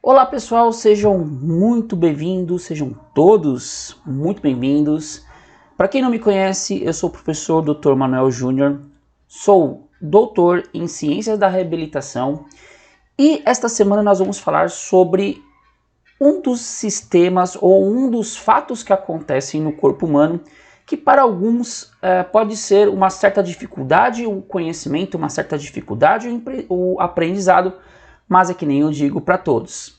Olá pessoal, sejam muito bem-vindos, sejam todos muito bem-vindos. Para quem não me conhece, eu sou o professor Dr. Manuel Júnior, sou doutor em Ciências da Reabilitação e esta semana nós vamos falar sobre um dos sistemas ou um dos fatos que acontecem no corpo humano que para alguns pode ser uma certa dificuldade o conhecimento, uma certa dificuldade o aprendizado, mas é que nem eu digo para todos.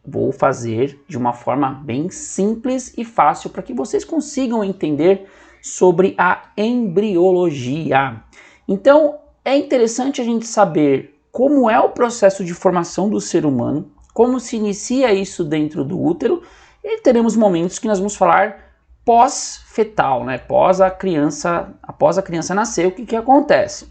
Vou fazer de uma forma bem simples e fácil para que vocês consigam entender sobre a embriologia. Então, é interessante a gente saber como é o processo de formação do ser humano, como se inicia isso dentro do útero, e teremos momentos que nós vamos falar pós-fetal, né? Após a criança nascer, o que acontece?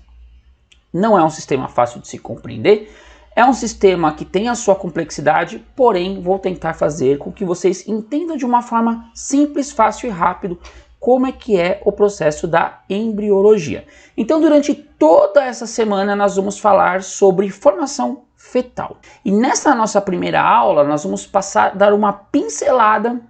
Não é um sistema fácil de se compreender, é um sistema que tem a sua complexidade, porém vou tentar fazer com que vocês entendam de uma forma simples, fácil e rápido como é que é o processo da embriologia. Então, durante toda essa semana nós vamos falar sobre formação fetal. E nessa nossa primeira aula nós vamos dar uma pincelada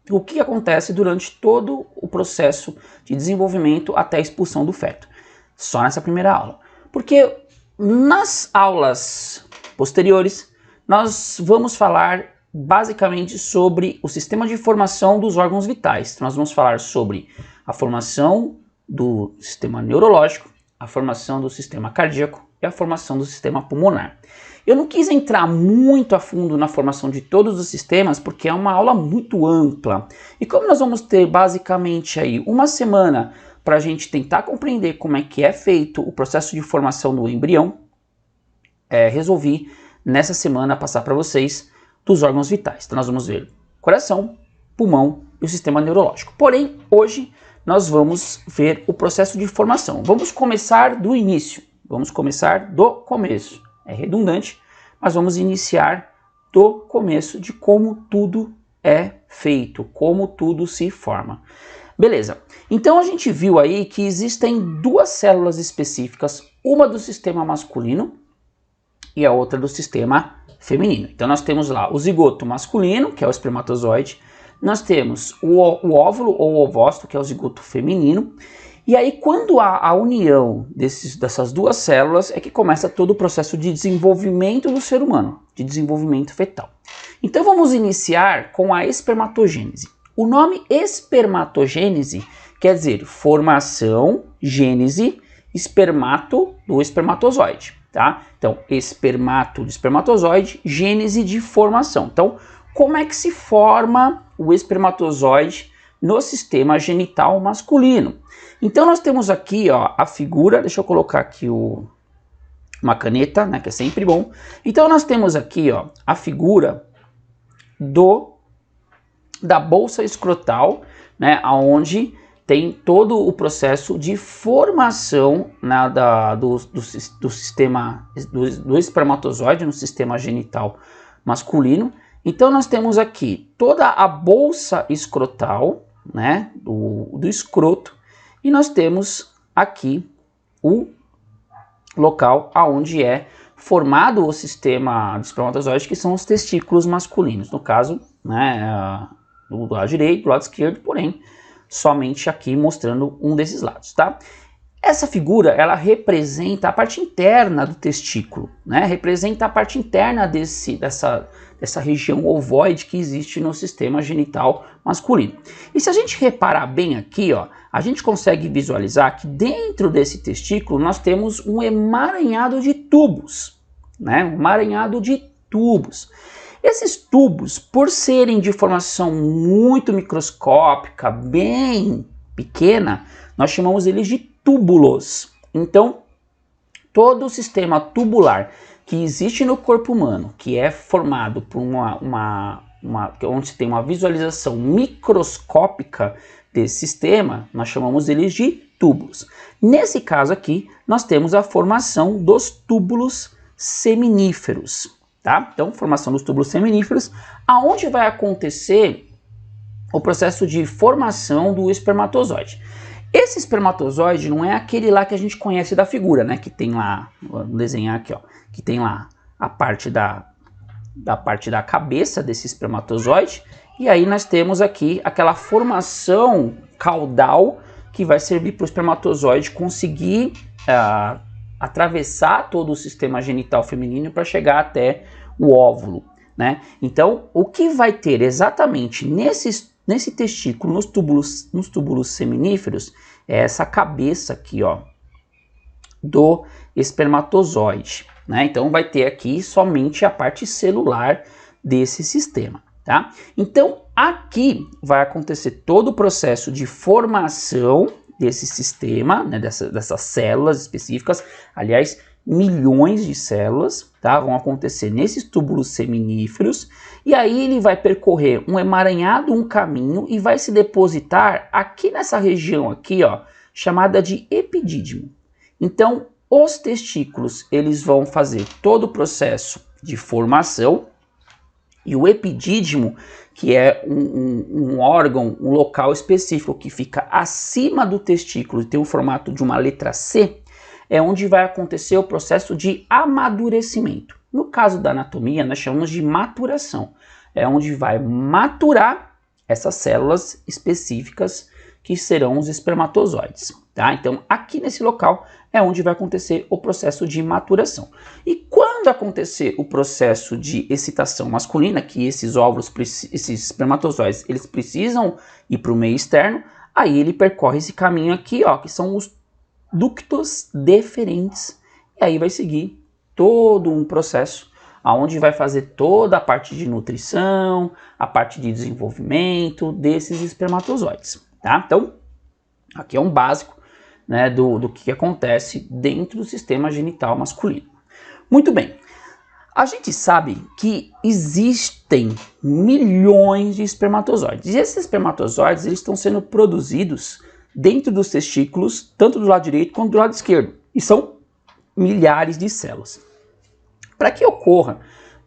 do que acontece durante todo o processo de desenvolvimento até a expulsão do feto. Só nessa primeira aula. Porque nas aulas posteriores nós vamos falar basicamente sobre o sistema de formação dos órgãos vitais. Nós vamos falar sobre a formação do sistema neurológico, a formação do sistema cardíaco e a formação do sistema pulmonar. Eu não quis entrar muito a fundo na formação de todos os sistemas porque é uma aula muito ampla. E como nós vamos ter basicamente aí uma semana para a gente tentar compreender como é que é feito o processo de formação do embrião, resolvi nessa semana passar para vocês dos órgãos vitais. Então nós vamos ver coração, pulmão e o sistema neurológico. Porém, hoje nós vamos ver o processo de formação. Vamos começar do início, vamos começar do começo. É redundante, mas vamos iniciar do começo de como tudo é feito, como tudo se forma. Beleza, então a gente viu aí que existem duas células específicas, uma do sistema masculino e a outra do sistema feminino. Então nós temos lá o zigoto masculino, que é o espermatozoide, nós temos o óvulo ou ovócito, que é o zigoto feminino, e aí quando há a união dessas duas células é que começa todo o processo de desenvolvimento do ser humano, de desenvolvimento fetal. Então vamos iniciar com a espermatogênese. O nome espermatogênese quer dizer formação, gênese, espermato do espermatozoide, tá? Então, espermato do espermatozoide, gênese de formação. Então, como é que se forma o espermatozoide no sistema genital masculino? Então, nós temos aqui, ó, a figura, deixa eu colocar aqui uma caneta, né, que é sempre bom. Então, nós temos aqui, ó, a figura da bolsa escrotal, né, onde tem todo o processo de formação, né, do sistema do espermatozoide no sistema genital masculino. Então nós temos aqui toda a bolsa escrotal, né, do escroto, e nós temos aqui o local aonde é formado o sistema do espermatozoide, que são os testículos masculinos, no caso, né, do lado direito, do lado esquerdo, porém, somente aqui mostrando um desses lados, tá? Essa figura, ela representa a parte interna do testículo, né? Representa a parte interna dessa região ovoide que existe no sistema genital masculino. E se a gente reparar bem aqui, ó, a gente consegue visualizar que dentro desse testículo nós temos um emaranhado de tubos, né? Um emaranhado de tubos. Esses tubos, por serem de formação muito microscópica, bem pequena, nós chamamos eles de túbulos. Então, todo o sistema tubular que existe no corpo humano, que é formado por onde se tem uma visualização microscópica desse sistema, nós chamamos eles de túbulos. Nesse caso aqui, nós temos a formação dos túbulos seminíferos. Tá? Então, formação dos túbulos seminíferos, aonde vai acontecer o processo de formação do espermatozoide. Esse espermatozoide não é aquele lá que a gente conhece da figura, né? Que tem lá, vou desenhar aqui, ó, que tem lá a parte da parte da cabeça desse espermatozoide, e aí nós temos aqui aquela formação caudal que vai servir para o espermatozoide conseguir atravessar todo o sistema genital feminino para chegar até o óvulo, né? Então, o que vai ter exatamente nesse testículo, nos túbulos seminíferos, é essa cabeça aqui, ó, do espermatozoide, né? Então, vai ter aqui somente a parte celular desse sistema, tá? Então, aqui vai acontecer todo o processo de formação desse sistema, né, dessas células específicas, aliás, milhões de células, tá, vão acontecer nesses túbulos seminíferos, e aí ele vai percorrer um emaranhado, um caminho, e vai se depositar aqui nessa região aqui, ó, chamada de epidídimo. Então, os testículos, eles vão fazer todo o processo de formação, e o epidídimo, que é um órgão, um local específico que fica acima do testículo e tem o formato de uma letra C, é onde vai acontecer o processo de amadurecimento. No caso da anatomia, nós chamamos de maturação. É onde vai maturar essas células específicas que serão os espermatozoides, tá? Então, aqui nesse local é onde vai acontecer o processo de maturação. E quando acontecer o processo de excitação masculina, que esses óvulos, esses espermatozoides, eles precisam ir para o meio externo, aí ele percorre esse caminho aqui, ó, que são os ductos deferentes, e aí vai seguir todo um processo aonde vai fazer toda a parte de nutrição, a parte de desenvolvimento desses espermatozoides, tá? Então, aqui é um básico, né, do que acontece dentro do sistema genital masculino. Muito bem, a gente sabe que existem milhões de espermatozoides, e esses espermatozoides eles estão sendo produzidos dentro dos testículos, tanto do lado direito quanto do lado esquerdo, e são milhares de células. Para que ocorra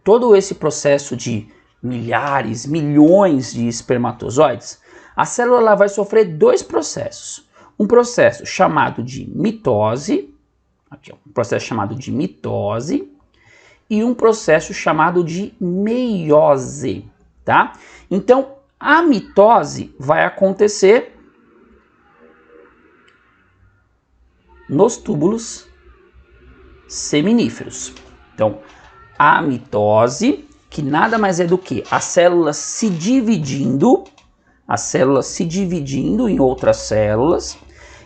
todo esse processo de milhares, milhões de espermatozoides, a célula vai sofrer dois processos. Um processo chamado de mitose, aqui, um processo chamado de mitose, e um processo chamado de meiose, tá? Então, a mitose vai acontecer nos túbulos seminíferos. Então, a mitose, que nada mais é do que as células se dividindo em outras células,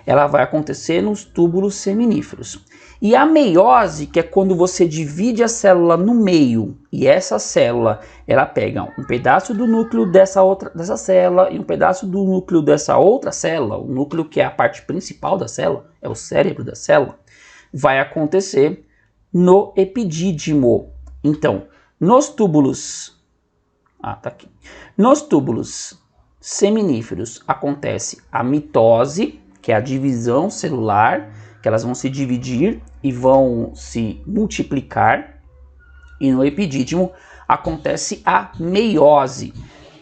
ela vai acontecer nos túbulos seminíferos. E a meiose, que é quando você divide a célula no meio, e essa célula, ela pega um pedaço do núcleo dessa célula e um pedaço do núcleo dessa outra célula, o núcleo que é a parte principal da célula, é o cérebro da célula, vai acontecer no epidídimo. Então, nos túbulos seminíferos acontece a mitose, que é a divisão celular, que elas vão se dividir e vão se multiplicar, e no epidídimo acontece a meiose,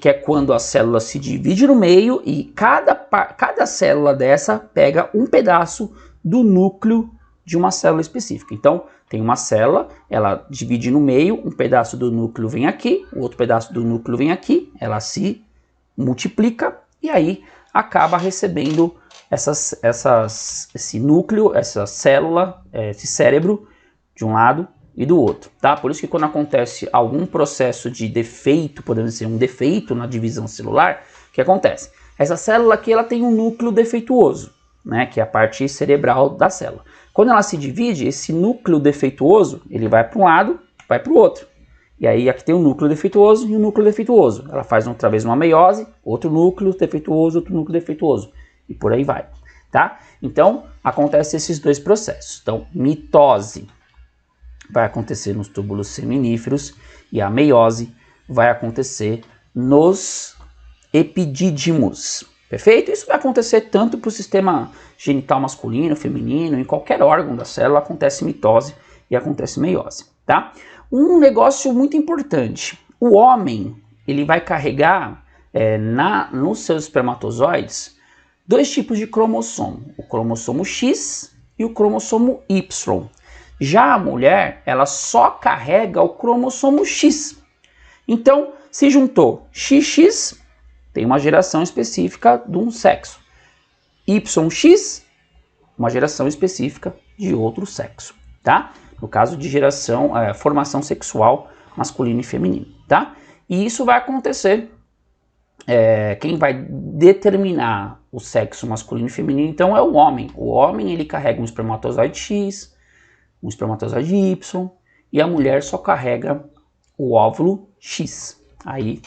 que é quando a célula se divide no meio e cada célula dessa pega um pedaço do núcleo de uma célula específica. Então, tem uma célula, ela divide no meio, um pedaço do núcleo vem aqui, o outro pedaço do núcleo vem aqui, ela se multiplica e aí acaba recebendo esse núcleo, essa célula, esse cérebro de um lado e do outro, tá? Por isso que quando acontece algum processo de defeito, podemos dizer um defeito na divisão celular, o que acontece? Essa célula aqui ela tem um núcleo defeituoso, né? Que é a parte cerebral da célula. Quando ela se divide, esse núcleo defeituoso, ele vai para um lado, vai para o outro. E aí aqui tem um núcleo defeituoso e um núcleo defeituoso. Ela faz outra vez uma meiose, outro núcleo defeituoso, outro núcleo defeituoso. E por aí vai, tá? Então, acontecem esses dois processos. Então, mitose vai acontecer nos túbulos seminíferos e a meiose vai acontecer nos epidídimos. Perfeito? Isso vai acontecer tanto para o sistema genital masculino, feminino, em qualquer órgão da célula acontece mitose e acontece meiose, tá? Um negócio muito importante, o homem, ele vai carregar nos seus espermatozoides dois tipos de cromossomo, o cromossomo X e o cromossomo Y. Já a mulher, ela só carrega o cromossomo X, Então, se juntou XX, tem uma geração específica de um sexo. YX, uma geração específica de outro sexo, tá? No caso de formação sexual masculino e feminino, tá? E isso vai acontecer, quem vai determinar o sexo masculino e feminino, então, é o homem. O homem, ele carrega um espermatozoide X, um espermatozoide Y, e a mulher só carrega o óvulo X. Aí,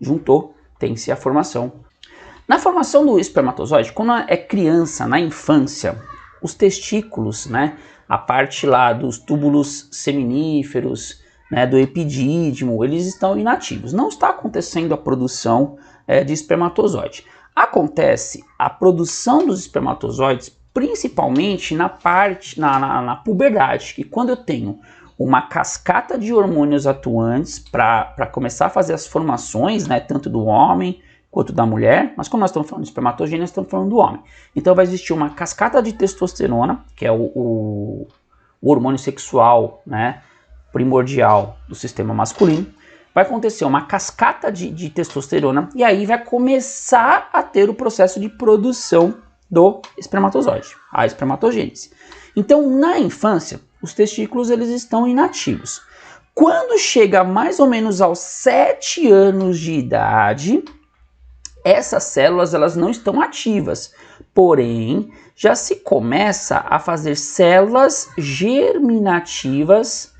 juntou, tem-se a formação. Na formação do espermatozoide, quando é criança, na infância, os testículos, né, a parte lá dos túbulos seminíferos, né, do epidídimo, eles estão inativos. Não está acontecendo a produção de espermatozoide. Acontece a produção dos espermatozoides principalmente na puberdade, que quando eu tenho uma cascata de hormônios atuantes para começar a fazer as formações, né, tanto do homem quanto da mulher, mas como nós estamos falando de espermatogênese, nós estamos falando do homem. Então vai existir uma cascata de testosterona, que é o hormônio sexual, né, primordial do sistema masculino. Vai acontecer uma cascata de testosterona e aí vai começar a ter o processo de produção do espermatozoide, a espermatogênese. Então, na infância, os testículos eles estão inativos. Quando chega mais ou menos aos 7 anos de idade, essas células elas não estão ativas, porém já se começa a fazer células germinativas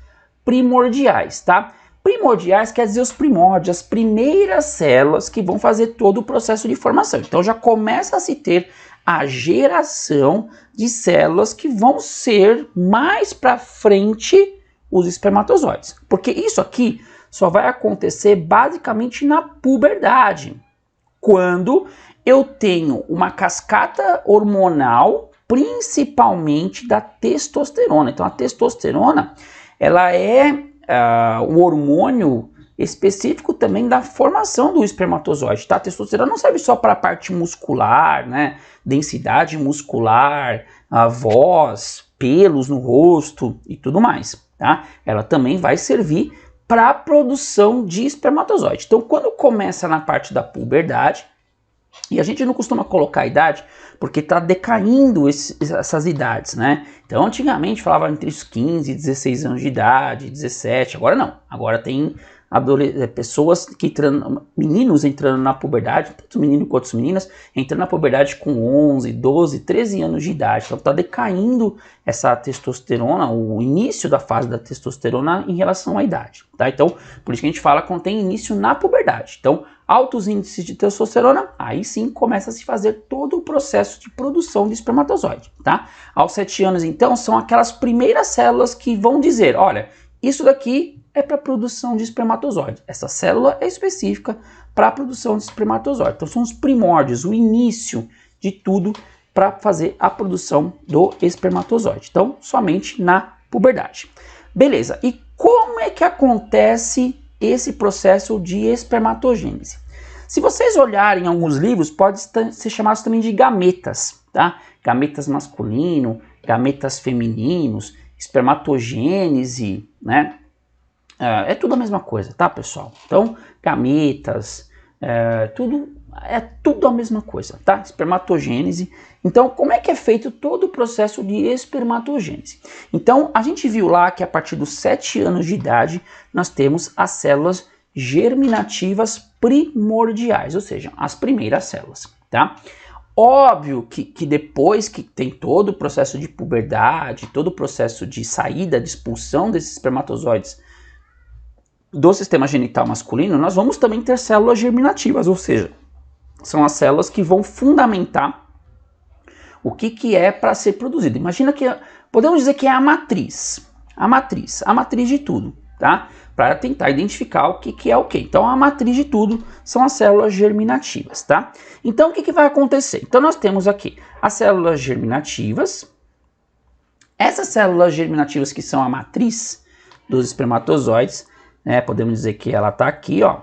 primordiais, tá? Primordiais quer dizer os primórdios, as primeiras células que vão fazer todo o processo de formação. Então já começa a se ter a geração de células que vão ser mais para frente os espermatozoides. Porque isso aqui só vai acontecer basicamente na puberdade, quando eu tenho uma cascata hormonal, principalmente da testosterona. Então a testosterona, ela é o hormônio específico também da formação do espermatozoide, tá? A testosterona não serve só para a parte muscular, né? Densidade muscular, a voz, pelos no rosto e tudo mais, tá? Ela também vai servir para a produção de espermatozoide. Então, quando começa na parte da puberdade, e a gente não costuma colocar a idade porque está decaindo essas idades, né? Então, antigamente falava entre os 15 e 16 anos de idade, 17, agora não. Agora tem pessoas que meninos entrando na puberdade, tanto meninos quanto meninas, entrando na puberdade com 11, 12, 13 anos de idade. Então está decaindo essa testosterona, o início da fase da testosterona em relação à idade, tá? Então, por isso que a gente fala quando tem início na puberdade. Então, altos índices de testosterona, aí sim começa a se fazer todo o processo de produção de espermatozoide, tá? Aos 7 anos, então, são aquelas primeiras células que vão dizer, olha, isso daqui é para a produção de espermatozoide. Essa célula é específica para a produção de espermatozoide. Então são os primórdios, o início de tudo para fazer a produção do espermatozoide. Então, somente na puberdade. Beleza, e como é que acontece esse processo de espermatogênese? Se vocês olharem alguns livros, pode ser chamado também de gametas, tá? Gametas masculino, gametas femininos, espermatogênese, né? É tudo a mesma coisa, tá, pessoal? Então, gametas, é tudo a mesma coisa, tá? Espermatogênese. Então, como é que é feito todo o processo de espermatogênese? Então, a gente viu lá que a partir dos 7 anos de idade, nós temos as células germinativas primordiais, ou seja, as primeiras células, tá? Óbvio que depois que tem todo o processo de puberdade, todo o processo de saída, de expulsão desses espermatozoides do sistema genital masculino, nós vamos também ter células germinativas, ou seja, são as células que vão fundamentar o que é para ser produzido. Imagina que, podemos dizer que é a matriz de tudo, tá? Para tentar identificar o que é o que. Então a matriz de tudo são as células germinativas, tá? Então o que vai acontecer? Então nós temos aqui as células germinativas, essas células germinativas que são a matriz dos espermatozoides, né, podemos dizer que ela está aqui, ó.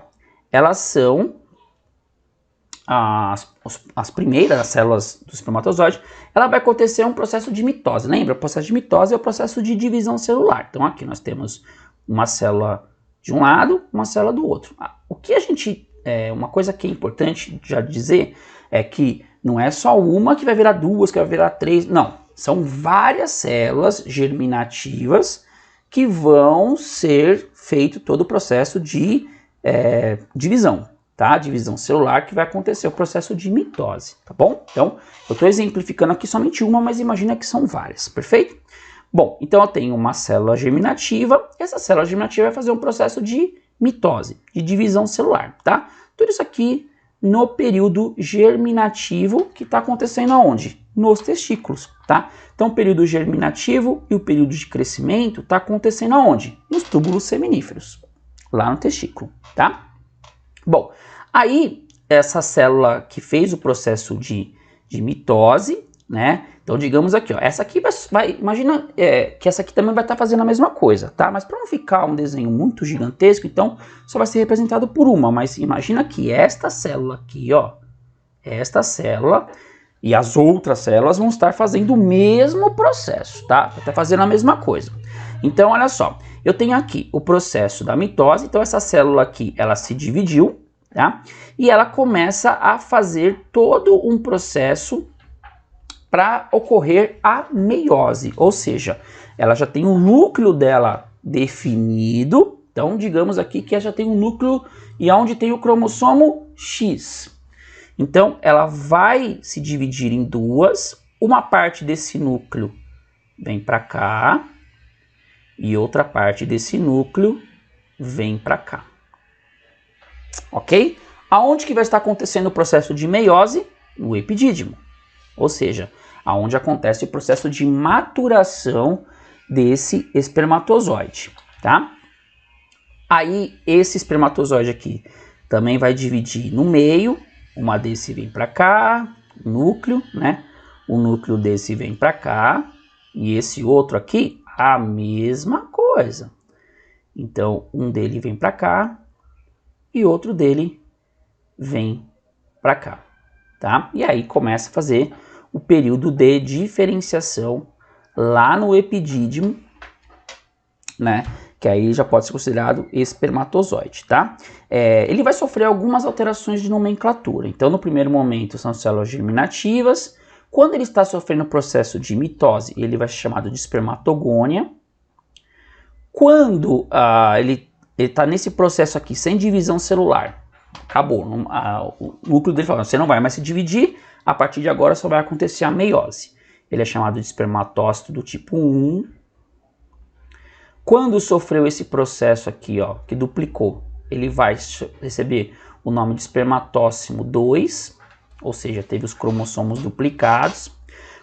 Elas são as primeiras células do espermatozoide. Ela vai acontecer um processo de mitose. Lembra? O processo de mitose é o processo de divisão celular. Então aqui nós temos uma célula de um lado, uma célula do outro. O que a gente, uma coisa que é importante já dizer é que não é só uma que vai virar duas, que vai virar três, não. São várias células germinativas que vão ser feito todo o processo de divisão, tá? Divisão celular, que vai acontecer o processo de mitose, tá bom? Então, eu estou exemplificando aqui somente uma, mas imagina que são várias, perfeito? Bom, então eu tenho uma célula germinativa, essa célula germinativa vai fazer um processo de mitose, de divisão celular, tá? Tudo isso aqui no período germinativo que está acontecendo aonde? Nos testículos, tá? Então o período germinativo e o período de crescimento está acontecendo aonde? Nos túbulos seminíferos, lá no testículo, tá? Bom, aí essa célula que fez o processo de mitose, né? Então digamos aqui, ó, essa aqui imagina que essa aqui também vai estar fazendo a mesma coisa, tá? Mas para não ficar um desenho muito gigantesco, então só vai ser representado por uma, mas imagina que esta célula aqui, ó, esta célula e as outras células vão estar fazendo o mesmo processo, tá? Vai estar fazendo a mesma coisa. Então olha só, eu tenho aqui o processo da mitose, então essa célula aqui, ela se dividiu, tá? E ela começa a fazer todo um processo para ocorrer a meiose, ou seja, ela já tem o núcleo dela definido, então digamos aqui que ela já tem um núcleo e onde tem o cromossomo X. Então ela vai se dividir em duas, uma parte desse núcleo vem para cá e outra parte desse núcleo vem para cá. Ok? Aonde que vai estar acontecendo o processo de meiose? No epidídimo. Ou seja, aonde acontece o processo de maturação desse espermatozoide, tá? Aí esse espermatozoide aqui também vai dividir no meio, uma desse vem para cá, núcleo, né? O núcleo desse vem para cá e esse outro aqui a mesma coisa. Então um dele vem para cá e outro dele vem para cá, tá? E aí começa a fazer o período de diferenciação lá no epidídimo, né? Que aí já pode ser considerado espermatozoide, tá? Ele vai sofrer algumas alterações de nomenclatura. Então, no primeiro momento, são células germinativas. Quando ele está sofrendo o processo de mitose, ele vai ser chamado de espermatogônia. Quando ele está nesse processo aqui, sem divisão celular, acabou. O núcleo dele fala, você não vai mais se dividir, a partir de agora só vai acontecer a meiose. Ele é chamado de espermatócito do tipo 1. Quando sofreu esse processo aqui, ó, que duplicou, ele vai receber o nome de espermatócimo 2, ou seja, teve os cromossomos duplicados.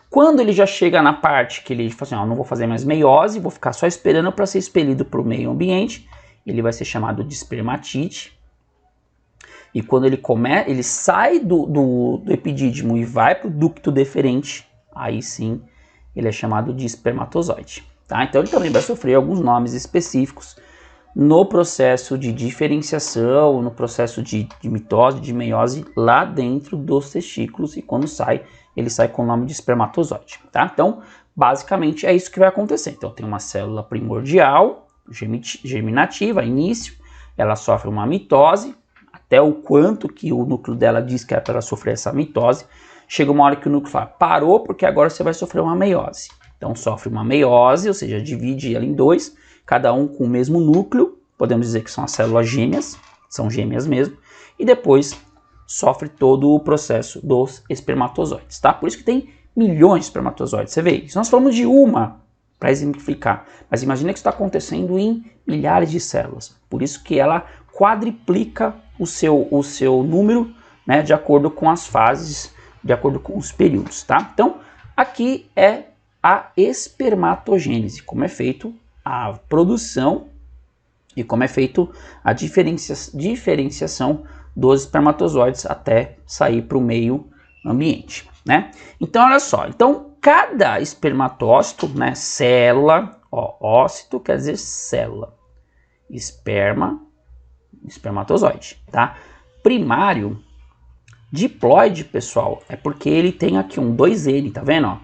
Quando ele já chega na parte que ele fala assim, ó, não vou fazer mais meiose, vou ficar só esperando para ser expelido para o meio ambiente, ele vai ser chamado de espermatite. E quando ele sai do epidídimo e vai para o ducto deferente, aí sim ele é chamado de espermatozoide. Tá? Então ele também vai sofrer alguns nomes específicos no processo de diferenciação, no processo de mitose, de meiose, lá dentro dos testículos. E quando sai, ele sai com o nome de espermatozoide. Tá? Então, basicamente é isso que vai acontecer. Então tem uma célula primordial, germinativa, início, ela sofre uma mitose, até o quanto que o núcleo dela diz que é para ela sofrer essa mitose, chega uma hora que o núcleo fala, parou porque agora você vai sofrer uma meiose. Então sofre uma meiose, ou seja, divide ela em dois, cada um com o mesmo núcleo, podemos dizer que são as células gêmeas, são gêmeas mesmo, e depois sofre todo o processo dos espermatozoides, tá? Por isso que tem milhões de espermatozoides, você vê, isso nós falamos de uma para exemplificar, mas imagina que isso está acontecendo em milhares de células, por isso que ela quadriplica o seu número, né, de acordo com as fases, de acordo com os períodos, tá? Então, aqui é a espermatogênese, como é feito a produção e como é feito a diferenciação dos espermatozoides até sair para o meio ambiente, né? Então, olha só, então cada espermatócito, né, célula, ó, ócito quer dizer célula, espermatozoide, tá? Primário, diploide, pessoal, é porque ele tem aqui um 2N, tá vendo, ó?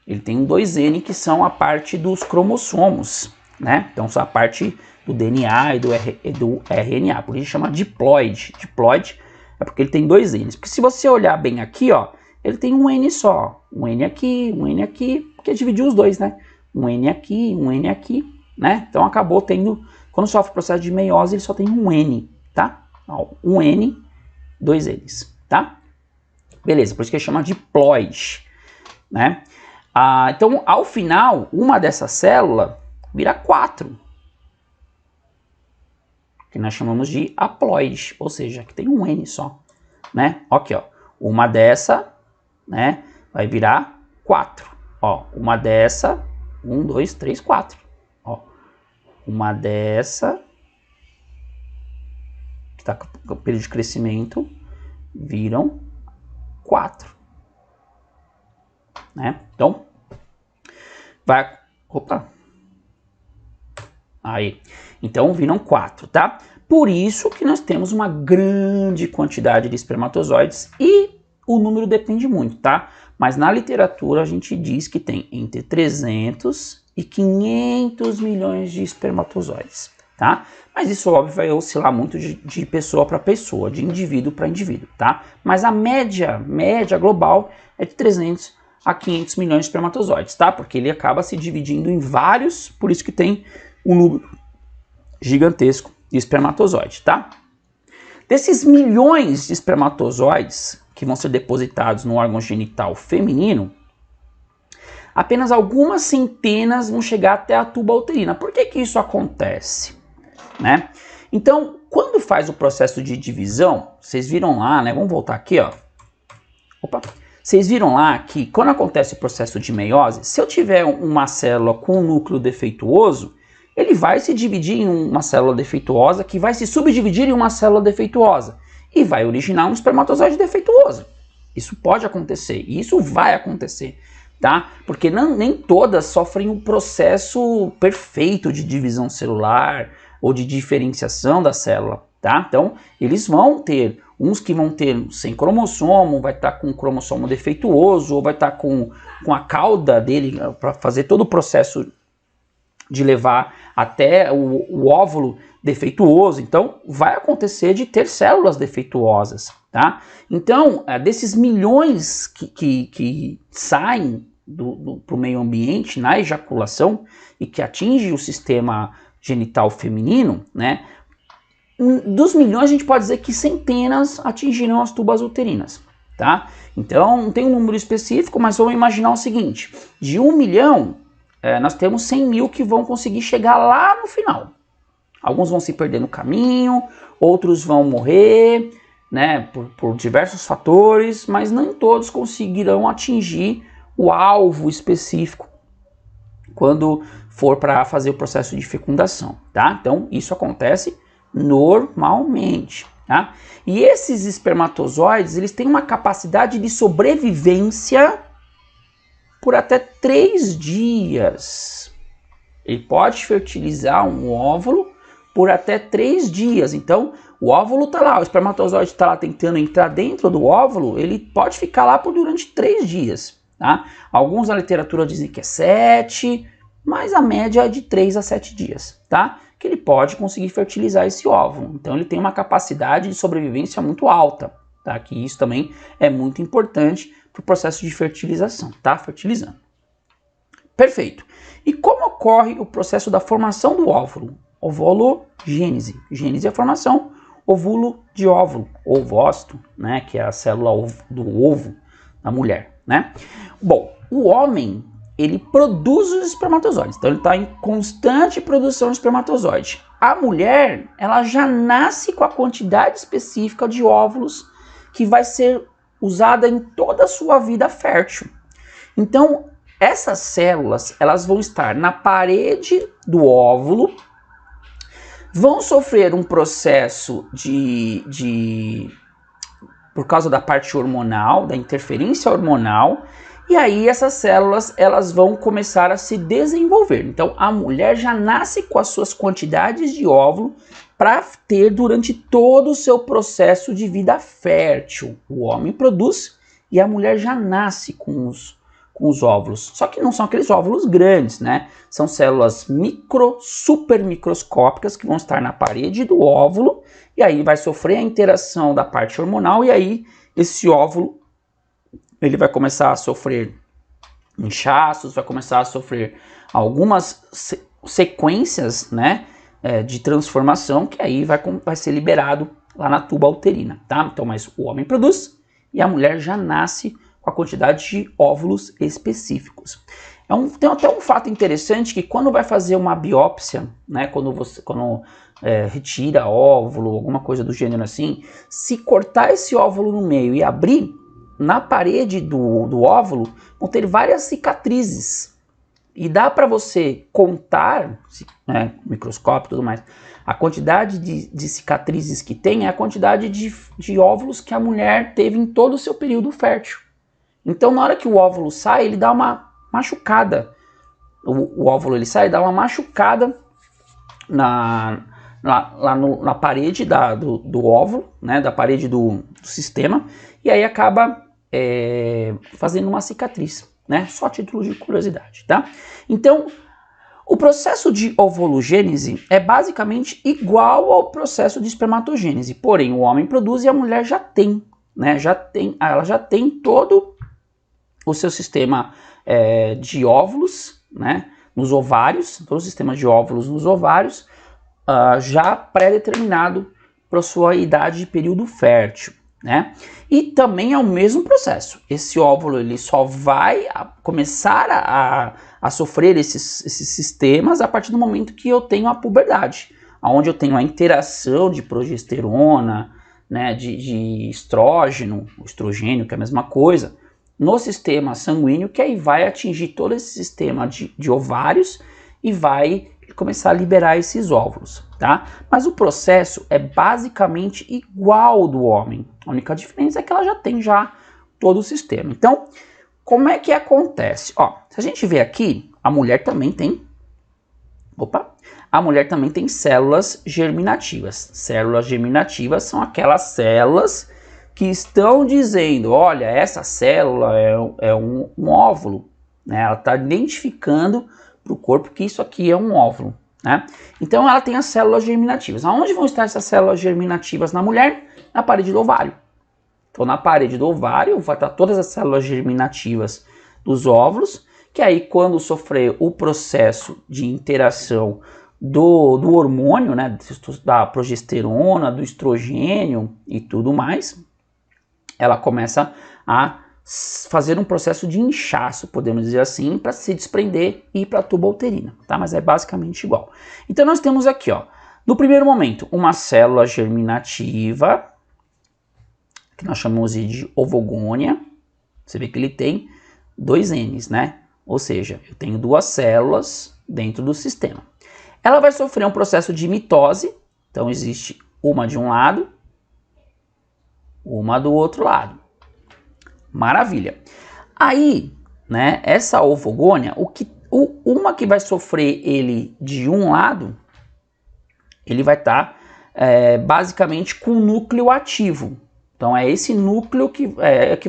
Ele tem um 2N que são a parte dos cromossomos, né? Então, são a parte do DNA e do RNA, por isso chama diploide. Diploide é porque ele tem 2 N's, porque se você olhar bem aqui, ó, ele tem um N só, um N aqui, porque dividiu os dois, né? Um N aqui, né? Então acabou tendo, quando sofre o processo de meiose, ele só tem um N, tá? Ó, um N, 2 N's, tá? Beleza, por isso que ele chama diploide, né? Então, ao final, uma dessas células vira 4, que nós chamamos de haploide, ou seja, que tem um N só, né? Aqui, ó, uma dessa, né, vai virar 4, ó, uma dessa, 1, 2, 3, 4, ó, uma dessa, que está com o período de crescimento, viram 4, né? Então, vai, opa, aí, então viram 4, tá? Por isso que nós temos uma grande quantidade de espermatozoides e o número depende muito, tá? Mas na literatura a gente diz que tem entre 300 e 500 milhões de espermatozoides, tá? Mas isso, óbvio, vai oscilar muito de pessoa para pessoa, de indivíduo para indivíduo, tá? Mas a média global é de 300 a 500 milhões de espermatozoides, tá? Porque ele acaba se dividindo em vários, por isso que tem um número gigantesco de espermatozoides, tá? Desses milhões de espermatozoides que vão ser depositados no órgão genital feminino, apenas algumas centenas vão chegar até a tuba uterina. Por que que isso acontece, né? Então, quando faz o processo de divisão, vocês viram lá, né? Vamos voltar aqui, ó. Opa. Vocês viram lá que quando acontece o processo de meiose, se eu tiver uma célula com um núcleo defeituoso, ele vai se dividir em uma célula defeituosa que vai se subdividir em uma célula defeituosa e vai originar um espermatozoide defeituoso. Isso pode acontecer e isso vai acontecer, tá? Porque nem todas sofrem um processo perfeito de divisão celular ou de diferenciação da célula, tá? Então, eles vão ter uns que vão ter sem cromossomo, vai estar com um cromossomo defeituoso ou vai estar com a cauda dele para fazer todo o processo de levar até o óvulo defeituoso. Então, vai acontecer de ter células defeituosas, tá? Então, desses milhões que saem para o meio ambiente na ejaculação e que atinge o sistema genital feminino, né? Dos milhões, a gente pode dizer que centenas atingiram as tubas uterinas, tá? Então, não tem um número específico, mas vamos imaginar o seguinte: de 1 milhão, nós temos 100 mil que vão conseguir chegar lá no final. Alguns vão se perder no caminho, outros vão morrer, né, por diversos fatores, mas nem todos conseguirão atingir o alvo específico quando for para fazer o processo de fecundação, tá? Então, isso acontece normalmente, tá? E esses espermatozoides, eles têm uma capacidade de sobrevivência por até 3 dias. Ele pode fertilizar um óvulo por até 3 dias. Então, o óvulo está lá, o espermatozoide está lá tentando entrar dentro do óvulo, ele pode ficar lá por durante 3 dias, tá? Alguns na literatura dizem que é 7, mas a média é de 3 a 7 dias, tá? Que ele pode conseguir fertilizar esse óvulo. Então, ele tem uma capacidade de sobrevivência muito alta, tá? Que isso também é muito importante para o processo de fertilização, tá? Fertilizando. Perfeito. E como ocorre o processo da formação do óvulo? Ovulogênese. Gênese é a formação, ovulo de óvulo, ovócito, né? Que é a célula do ovo da mulher, né? Bom, o homem, ele produz os espermatozoides, então ele está em constante produção de espermatozoide. A mulher, ela já nasce com a quantidade específica de óvulos que vai ser usada em toda a sua vida fértil. Então, essas células, elas vão estar na parede do óvulo, vão sofrer um processo por causa da parte hormonal, da interferência hormonal, e aí essas células, elas vão começar a se desenvolver. Então, a mulher já nasce com as suas quantidades de óvulo para ter durante todo o seu processo de vida fértil. O homem produz e a mulher já nasce com com os óvulos. Só que não são aqueles óvulos grandes, né? São células super microscópicas que vão estar na parede do óvulo e aí vai sofrer a interação da parte hormonal e aí esse óvulo ele vai começar a sofrer inchaços, vai começar a sofrer algumas sequências, né, de transformação que aí vai ser liberado lá na tuba uterina, tá? Então, mas o homem produz e a mulher já nasce com a quantidade de óvulos específicos. Tem até um fato interessante que quando vai fazer uma biópsia, né, quando retira óvulo, alguma coisa do gênero assim, se cortar esse óvulo no meio e abrir, na parede do óvulo vão ter várias cicatrizes. E dá para você contar, né, microscópio e tudo mais, a quantidade de cicatrizes que tem é a quantidade de óvulos que a mulher teve em todo o seu período fértil. Então, na hora que o óvulo sai, ele dá uma machucada. O óvulo ele sai e dá uma machucada na parede do óvulo, né, da parede do sistema, e aí acaba fazendo uma cicatriz, né? Só a título de curiosidade, tá? Então, o processo de ovulogênese é basicamente igual ao processo de espermatogênese, porém o homem produz e a mulher já tem, né? Ela já tem todo o seu sistema de óvulos, né? Nos ovários, todo o sistema de óvulos nos ovários, já pré-determinado para sua idade de período fértil, né? E também é o mesmo processo. Esse óvulo ele só vai começar a sofrer esses sistemas a partir do momento que eu tenho a puberdade, onde eu tenho a interação de progesterona, né, de estrógeno, estrogênio, que é a mesma coisa, no sistema sanguíneo, que aí vai atingir todo esse sistema de ovários e vai começar a liberar esses óvulos, tá? Mas o processo é basicamente igual ao do homem. A única diferença é que ela já tem todo o sistema. Então, como é que acontece? Ó, se a gente ver aqui, a mulher também tem células germinativas. Células germinativas são aquelas células que estão dizendo, olha, essa célula é um óvulo, né? Ela está identificando para o corpo que isso aqui é um óvulo, né? Então ela tem as células germinativas. Aonde vão estar essas células germinativas na mulher? Na parede do ovário. Então na parede do ovário vai estar todas as células germinativas dos óvulos, que aí quando sofrer o processo de interação do hormônio, né, da progesterona, do estrogênio e tudo mais, ela começa a fazer um processo de inchaço, podemos dizer assim, para se desprender e ir para a tuba uterina, tá? Mas é basicamente igual. Então nós temos aqui, ó, no primeiro momento, uma célula germinativa, que nós chamamos de ovogônia. Você vê que ele tem 2 N's, né? Ou seja, eu tenho 2 células dentro do sistema. Ela vai sofrer um processo de mitose, então existe uma de um lado, uma do outro lado. Maravilha. Aí, né, essa ovogônia, uma que vai sofrer ele de um lado, ele vai estar basicamente com o núcleo ativo. Então é esse núcleo que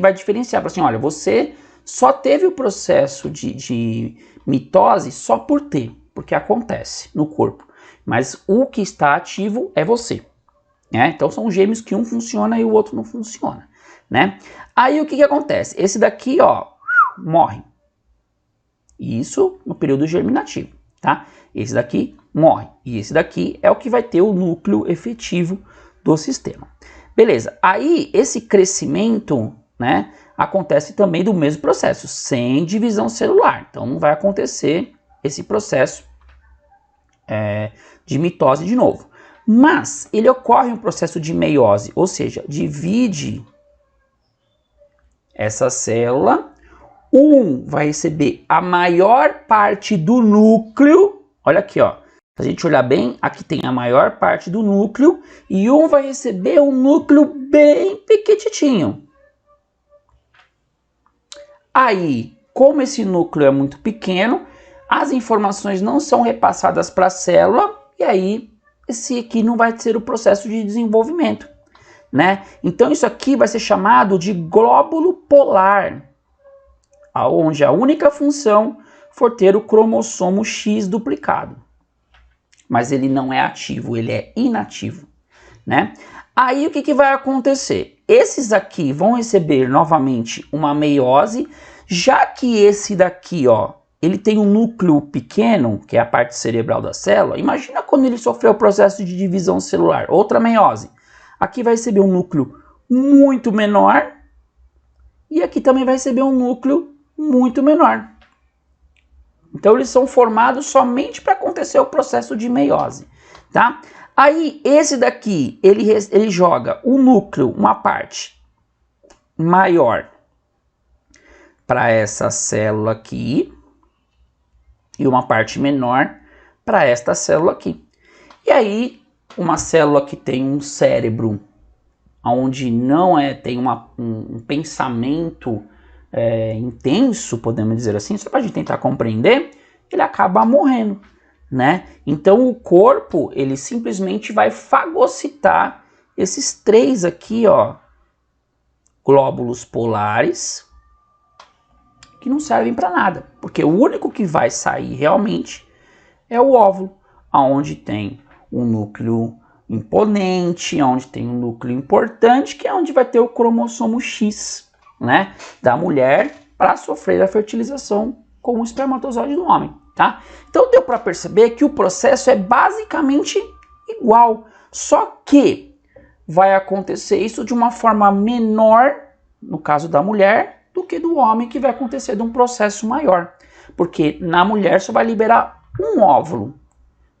vai diferenciar. Assim, olha, você só teve o processo de mitose só por ter, porque acontece no corpo. Mas o que está ativo é você. Né? Então são gêmeos que um funciona e o outro não funciona. Né? Aí o que acontece? Esse daqui, ó, morre. Isso no período germinativo, tá? Esse daqui morre. E esse daqui é o que vai ter o núcleo efetivo do sistema. Beleza. Aí esse crescimento, né, acontece também do mesmo processo, sem divisão celular. Então não vai acontecer esse processo de mitose de novo. Mas ele ocorre um processo de meiose, ou seja, divide essa célula, vai receber a maior parte do núcleo, olha aqui, ó, se a gente olhar bem, aqui tem a maior parte do núcleo, e vai receber um núcleo bem pequititinho. Aí, como esse núcleo é muito pequeno, as informações não são repassadas para a célula, e aí esse aqui não vai ser o processo de desenvolvimento. Né? Então isso aqui vai ser chamado de glóbulo polar. onde a única função for ter o cromossomo X duplicado. Mas ele não é ativo, ele é inativo, né? Aí o que vai acontecer? Esses aqui vão receber novamente uma meiose, já que esse daqui, ó, ele tem um núcleo pequeno, que é a parte cerebral da célula. Imagina quando ele sofreu o processo de divisão celular, outra meiose. Aqui vai receber um núcleo muito menor e aqui também vai receber um núcleo muito menor. Então eles são formados somente para acontecer o processo de meiose, tá? Aí esse daqui, ele joga o núcleo, uma parte maior para essa célula aqui e uma parte menor para esta célula aqui. E aí uma célula que tem um cérebro onde não tem um pensamento intenso, podemos dizer assim, só para a gente tentar compreender, ele acaba morrendo, né? Então o corpo, ele simplesmente vai fagocitar esses três aqui, ó, glóbulos polares, que não servem para nada, porque o único que vai sair realmente é o óvulo, aonde tem um núcleo imponente, onde tem um núcleo importante, que é onde vai ter o cromossomo X, né, da mulher para sofrer a fertilização com o espermatozoide do homem, tá? Então deu para perceber que o processo é basicamente igual, só que vai acontecer isso de uma forma menor, no caso da mulher, do que do homem, que vai acontecer de um processo maior, porque na mulher só vai liberar um óvulo,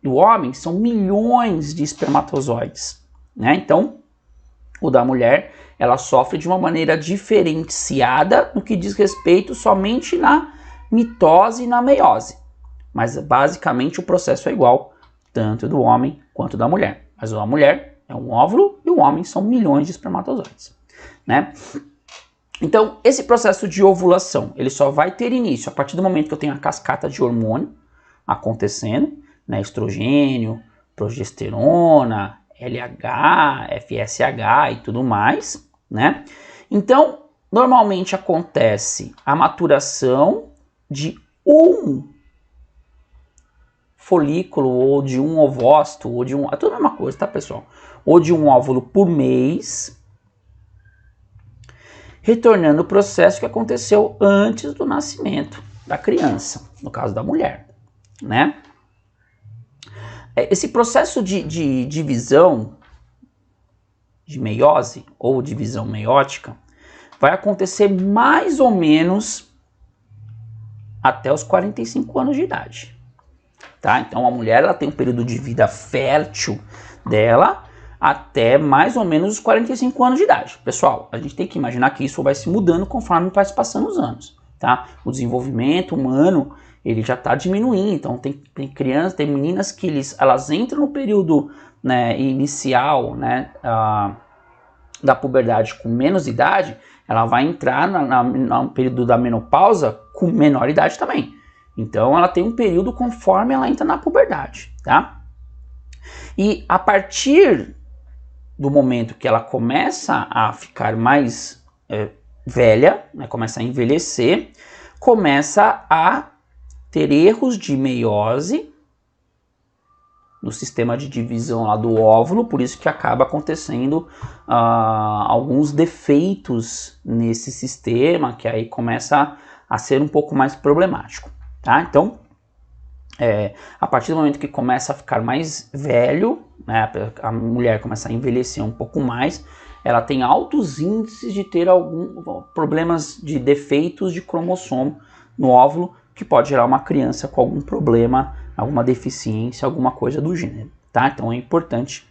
do homem são milhões de espermatozoides, né? Então o da mulher, ela sofre de uma maneira diferenciada no que diz respeito somente na mitose e na meiose. Mas basicamente o processo é igual, tanto do homem quanto da mulher. Mas a mulher é um óvulo e o homem são milhões de espermatozoides, né? Então esse processo de ovulação, ele só vai ter início a partir do momento que eu tenho a cascata de hormônio acontecendo, né? Estrogênio, progesterona, LH, FSH e tudo mais, né? Então, normalmente acontece a maturação de um folículo ou de um ovócito ou de um... É tudo a mesma coisa, tá, pessoal? Ou de um óvulo por mês, retornando o processo que aconteceu antes do nascimento da criança, no caso da mulher, né? Esse processo de divisão, de meiose ou divisão meiótica, vai acontecer mais ou menos até os 45 anos de idade, tá? Então a mulher, ela tem um período de vida fértil dela até mais ou menos os 45 anos de idade. Pessoal, a gente tem que imaginar que isso vai se mudando conforme vai se passando os anos, tá? O desenvolvimento humano, ele já está diminuindo, então tem crianças, tem meninas que elas entram no período, né, inicial, né, da puberdade com menos idade, ela vai entrar no período da menopausa com menor idade também. Então ela tem um período conforme ela entra na puberdade, tá? E a partir do momento que ela começa a ficar mais velha, né, começa a envelhecer, começa a ter erros de meiose no sistema de divisão lá do óvulo, por isso que acaba acontecendo alguns defeitos nesse sistema, que aí começa a ser um pouco mais problemático, tá? Então, a partir do momento que começa a ficar mais velho, né, a mulher começa a envelhecer um pouco mais, ela tem altos índices de ter alguns problemas de defeitos de cromossomo no óvulo, que pode gerar uma criança com algum problema, alguma deficiência, alguma coisa do gênero, tá? Então é importante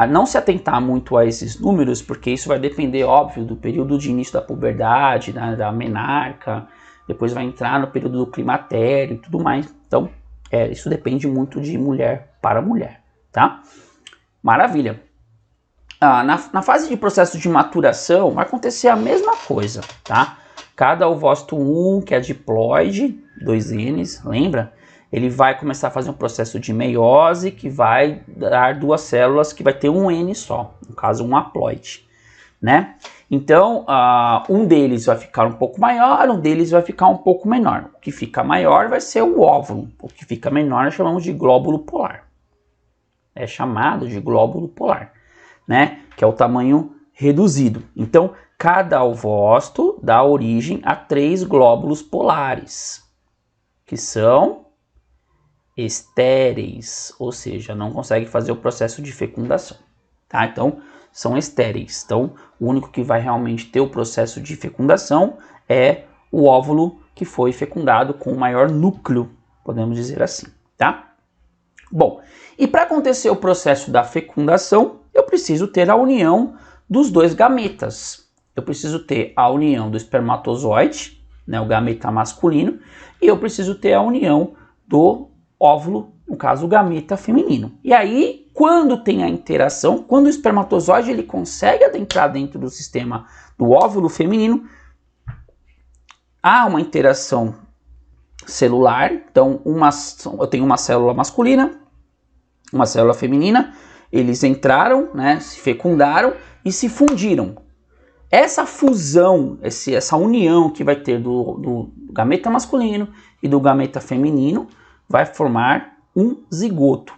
não se atentar muito a esses números, porque isso vai depender, óbvio, do período de início da puberdade, da menarca, depois vai entrar no período do climatério e tudo mais. Então, isso depende muito de mulher para mulher, tá? Maravilha. Na fase de processo de maturação, vai acontecer a mesma coisa, tá? Cada ovócito 1, que é diploide, 2 Ns, lembra? Ele vai começar a fazer um processo de meiose, que vai dar 2 células, que vai ter um N só, no caso um haploide, né? Então, um deles vai ficar um pouco maior, um deles vai ficar um pouco menor. O que fica maior vai ser o óvulo, o que fica menor nós chamamos de glóbulo polar. É chamado de glóbulo polar, né? Que é o tamanho reduzido. Então, cada ovócito dá origem a 3 glóbulos polares, que são estéreis, ou seja, não conseguem fazer o processo de fecundação, tá? Então, são estéreis. Então, o único que vai realmente ter o processo de fecundação é o óvulo que foi fecundado com o maior núcleo, podemos dizer assim, tá? Bom, e para acontecer o processo da fecundação, eu preciso ter a união dos 2 gametas. Eu preciso ter a união do espermatozoide, né, o gameta masculino, e eu preciso ter a união do óvulo, no caso o gameta feminino. E aí, quando tem a interação, quando o espermatozoide ele consegue adentrar dentro do sistema do óvulo feminino, há uma interação celular. Então, eu tenho uma célula masculina, uma célula feminina, eles entraram, né, se fecundaram e se fundiram. Essa fusão, essa união que vai ter do gameta masculino e do gameta feminino vai formar um zigoto.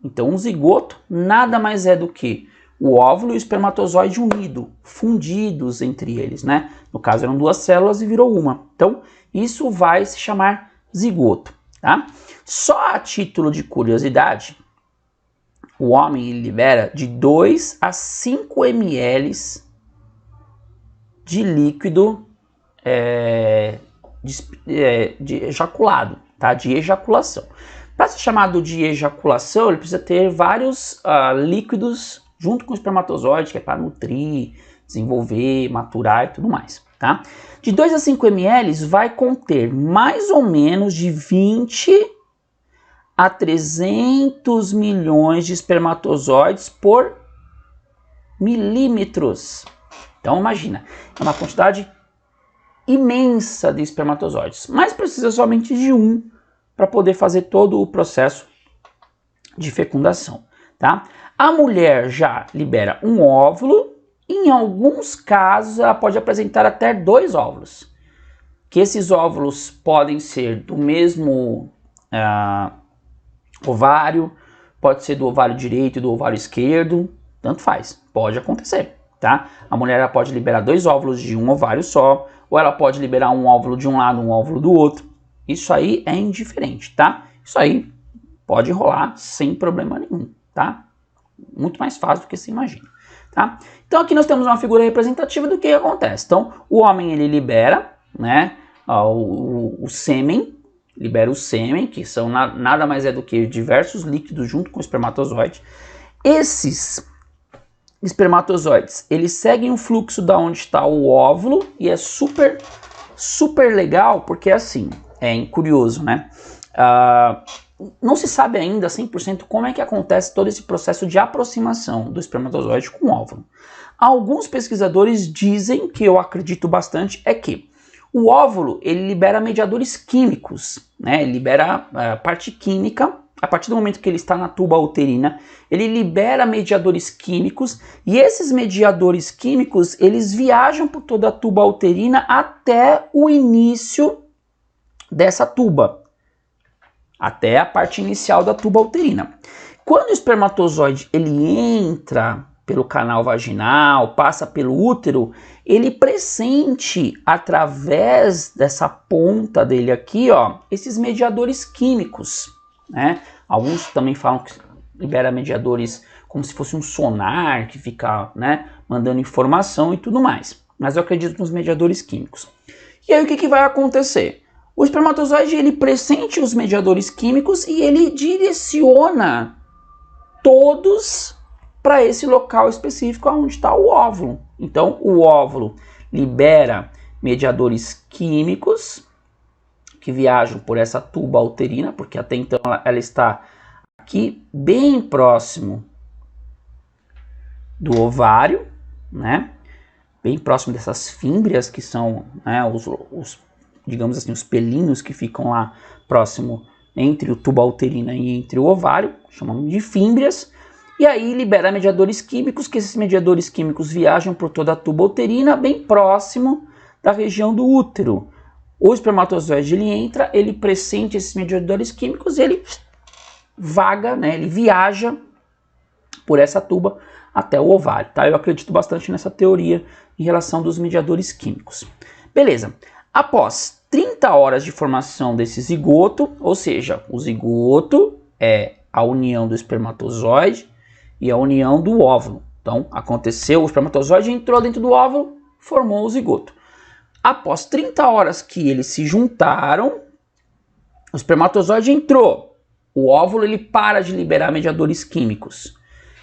Então, um zigoto nada mais é do que o óvulo e o espermatozoide unido, fundidos entre eles, né? No caso, eram 2 células e virou uma. Então, isso vai se chamar zigoto, tá? Só a título de curiosidade, o homem libera de 2 a 5 ml de líquido de ejaculado, tá? De ejaculação. Para ser chamado de ejaculação, ele precisa ter vários líquidos junto com o espermatozoide, que é para nutrir, desenvolver, maturar e tudo mais, tá? De 2 a 5 ml vai conter mais ou menos de 20 a 300 milhões de espermatozoides por milímetros. Então imagina, é uma quantidade imensa de espermatozoides, mas precisa somente de um para poder fazer todo o processo de fecundação, tá? A mulher já libera um óvulo, e em alguns casos ela pode apresentar até 2 óvulos, que esses óvulos podem ser do mesmo ovário, pode ser do ovário direito e do ovário esquerdo, tanto faz, pode acontecer, tá? A mulher ela pode liberar 2 óvulos de um ovário só, ou ela pode liberar um óvulo de um lado, um óvulo do outro. Isso aí é indiferente, tá? Isso aí pode rolar sem problema nenhum, tá? Muito mais fácil do que se imagina, tá? Então aqui nós temos uma figura representativa do que acontece. Então o homem ele libera, né, o sêmen, libera o sêmen, que são nada mais é do que diversos líquidos junto com o espermatozoide. Esses espermatozoides, eles seguem o fluxo da onde está o óvulo e é super legal porque assim, é curioso, né? Não se sabe ainda 100% como é que acontece todo esse processo de aproximação do espermatozoide com o óvulo. Alguns pesquisadores dizem, que eu acredito bastante, é que o óvulo ele libera mediadores químicos, né? Ele libera parte química. A partir do momento que ele está na tuba uterina, ele libera mediadores químicos e esses mediadores químicos eles viajam por toda a tuba uterina até o início dessa tuba, até a parte inicial da tuba uterina. Quando o espermatozoide ele entra pelo canal vaginal, passa pelo útero, ele pressente através dessa ponta dele aqui, ó, esses mediadores químicos, né? Alguns também falam que libera mediadores como se fosse um sonar que fica, né, mandando informação e tudo mais. Mas eu acredito nos mediadores químicos. E aí o que vai acontecer? O espermatozoide ele pressente os mediadores químicos e ele direciona todos para esse local específico onde está o óvulo. Então o óvulo libera mediadores químicos que viajam por essa tuba uterina, porque até então ela está aqui bem próximo do ovário, né? Bem próximo dessas fímbrias que são, né, digamos assim, os pelinhos que ficam lá próximo entre o tuba uterina e entre o ovário, chamamos de fímbrias. e aí libera mediadores químicos, que esses mediadores químicos viajam por toda a tuba uterina, bem próximo da região do útero. O espermatozoide ele entra, ele pressente esses mediadores químicos e ele vaga, né, ele viaja por essa tuba até o ovário, tá? Eu acredito bastante nessa teoria em relação dos mediadores químicos. Beleza. Após 30 horas de formação desse zigoto, ou seja, o zigoto é a união do espermatozoide e a união do óvulo. Então, aconteceu, o espermatozoide entrou dentro do óvulo, formou o zigoto. Após 30 horas que eles se juntaram, o espermatozoide entrou, o óvulo ele para de liberar mediadores químicos.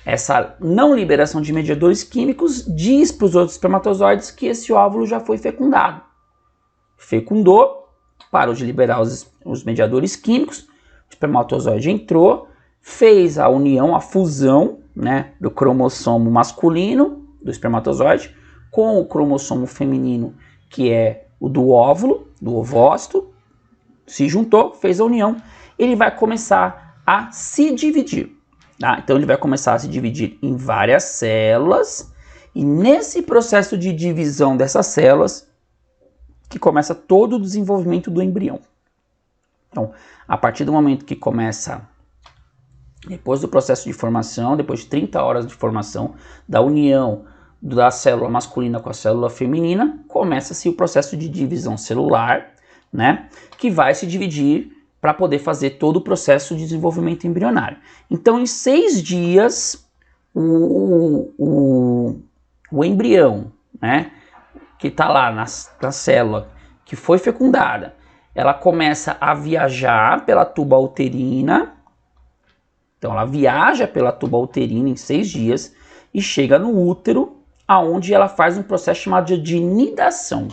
Essa não liberação de mediadores químicos diz para os outros espermatozoides que esse óvulo já foi fecundado. Fecundou, parou de liberar os mediadores químicos, o espermatozoide entrou, fez a união, a fusão, né, do cromossomo masculino do espermatozoide com o cromossomo feminino, que é o do óvulo, do ovócito, se juntou, fez a união, ele vai começar a se dividir. Tá? Então ele vai começar a se dividir em várias células, e nesse processo de divisão dessas células que começa todo o desenvolvimento do embrião. Então, a partir do momento que começa, depois do processo de formação, depois de 30 horas de formação da união da célula masculina com a célula feminina, começa-se o processo de divisão celular, né, que vai se dividir para poder fazer todo o processo de desenvolvimento embrionário. Então, em 6 dias, o embrião, né, que está lá na célula que foi fecundada, ela começa a viajar pela tuba uterina. Então, ela viaja pela tuba uterina em 6 dias e chega no útero, aonde ela faz um processo chamado de nidação.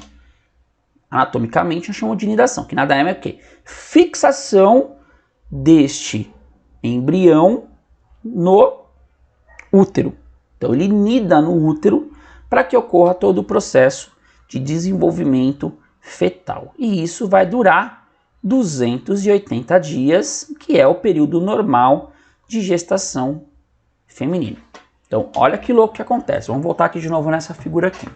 Anatomicamente, eu chamo de nidação, que nada é mais o quê? Fixação deste embrião no útero. Então, ele nida no útero para que ocorra todo o processo de desenvolvimento fetal. E isso vai durar 280 dias, que é o período normal de gestação feminina. Então, olha que louco que acontece. Vamos voltar aqui de novo nessa figura aqui.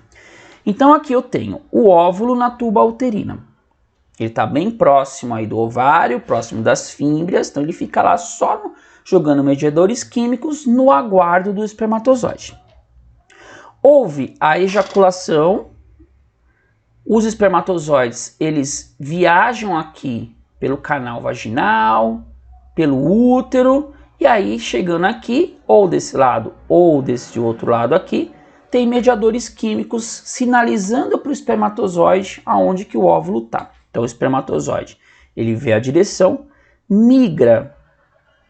Então, aqui eu tenho o óvulo na tuba uterina. Ele está bem próximo aí do ovário, próximo das fímbrias, então ele fica lá só jogando mediadores químicos no aguardo do espermatozoide. Houve a ejaculação, os espermatozoides eles viajam aqui pelo canal vaginal, pelo útero, e aí chegando aqui, ou desse lado ou desse outro lado aqui, tem mediadores químicos sinalizando para o espermatozoide aonde que o óvulo está. Então o espermatozoide ele vê a direção, migra,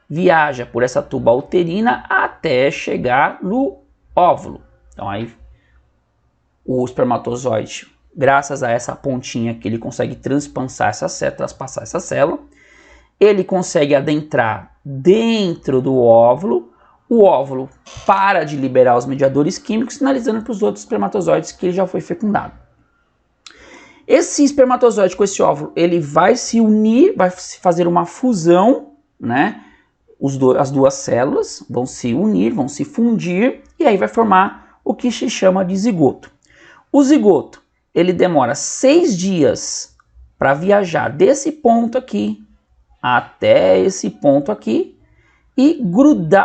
viaja por essa tuba uterina até chegar no óvulo. Então aí o espermatozoide, graças a essa pontinha que ele consegue transpassar essa célula, ele consegue adentrar dentro do óvulo, o óvulo para de liberar os mediadores químicos, sinalizando para os outros espermatozoides que ele já foi fecundado. Esse espermatozoide com esse óvulo, ele vai se unir, vai fazer uma fusão, né? As duas células vão se unir, vão se fundir, e aí vai formar o que se chama de zigoto. O zigoto, ele demora 6 dias para viajar desse ponto aqui até esse ponto aqui e grudar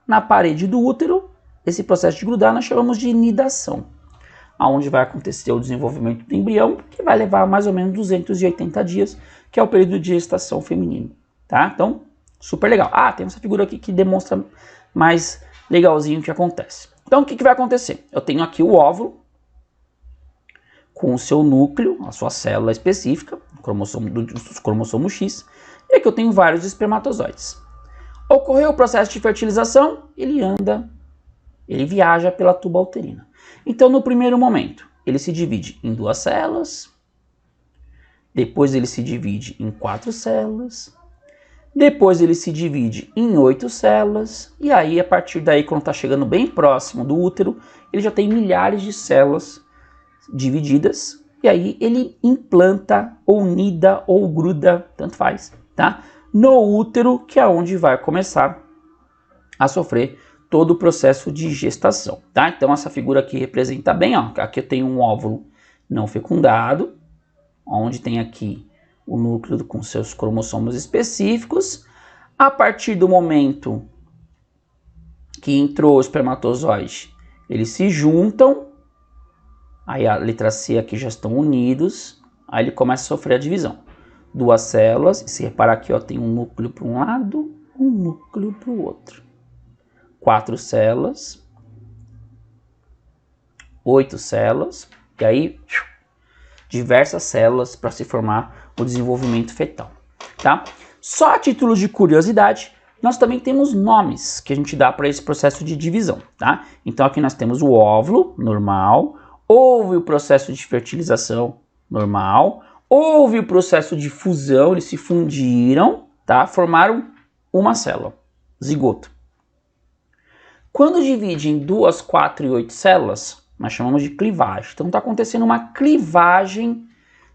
na parede do útero. Esse processo de grudar nós chamamos de nidação, aonde vai acontecer o desenvolvimento do embrião, que vai levar mais ou menos 280 dias, que é o período de gestação feminino, tá? Então, super legal. Ah, tem essa figura aqui que demonstra mais legalzinho o que acontece. Então, o que vai acontecer? Eu tenho aqui o óvulo, com o seu núcleo, a sua célula específica, o cromossomo X, e aqui eu tenho vários espermatozoides. Ocorreu o processo de fertilização, ele viaja pela tuba uterina. Então, no primeiro momento, ele se divide em 2 células, depois ele se divide em 4 células, depois ele se divide em 8 células, e aí, a partir daí, quando está chegando bem próximo do útero, ele já tem milhares de células divididas, e aí ele implanta, ou nida, ou gruda, tanto faz, tá? No útero, que é onde vai começar a sofrer todo o processo de gestação, tá? Então essa figura aqui representa bem, ó, aqui eu tenho um óvulo não fecundado, onde tem aqui o núcleo com seus cromossomos específicos. A partir do momento que entrou o espermatozoide, eles se juntam, aí a letra C aqui já estão unidos, aí ele começa a sofrer a divisão. 2 células, e se reparar aqui, ó, tem um núcleo para um lado, um núcleo para o outro. 4 células, 8 células, e aí diversas células para se formar o desenvolvimento fetal, tá? Só a título de curiosidade, nós também temos nomes que a gente dá para esse processo de divisão, tá? Então aqui nós temos o óvulo normal, houve o processo de fertilização normal, houve o processo de fusão, eles se fundiram, tá? Formaram uma célula, zigoto. Quando divide em 2, 4 e 8 células, nós chamamos de clivagem. Então está acontecendo uma clivagem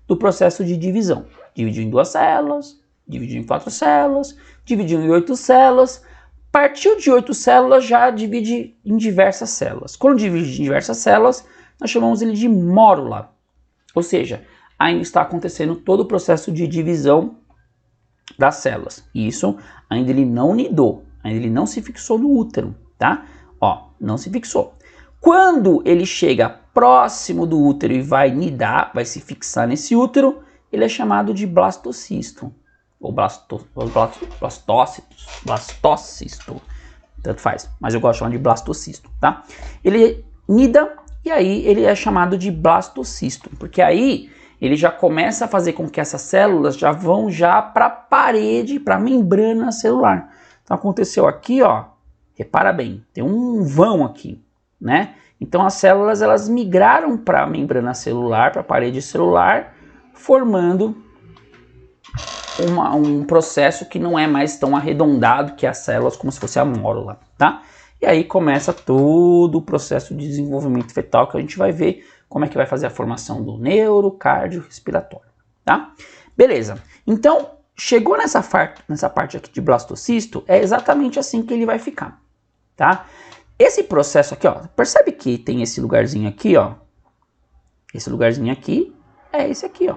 do processo de divisão. Dividiu em 2 células, dividiu em 4 células, dividiu em 8 células. Partiu de 8 células, já divide em diversas células. Quando divide em diversas células, nós chamamos ele de mórula. Ou seja, ainda está acontecendo todo o processo de divisão das células. E isso ainda ele não nidou, ainda ele não se fixou no útero, tá? Ó, não se fixou. Quando ele chega próximo do útero e vai nidar, vai se fixar nesse útero, ele é chamado de blastocisto. Ou blastocisto, tanto faz, mas eu gosto de chamar de blastocisto, tá? Ele nida e aí ele é chamado de blastocisto, porque aí ele já começa a fazer com que essas células já vão já para a parede, para a membrana celular. Então aconteceu aqui, ó, repara bem, tem um vão aqui, né? Então as células elas migraram para a membrana celular, para a parede celular, formando um processo que não é mais tão arredondado que as células, como se fosse a mórula, tá? E aí começa todo o processo de desenvolvimento fetal, que a gente vai ver como é que vai fazer a formação do neuro, cardio, respiratório, tá? Beleza, então chegou nessa parte aqui de blastocisto, é exatamente assim que ele vai ficar, tá? Esse processo aqui, ó, percebe que tem esse lugarzinho aqui, ó, esse lugarzinho aqui é esse aqui, ó,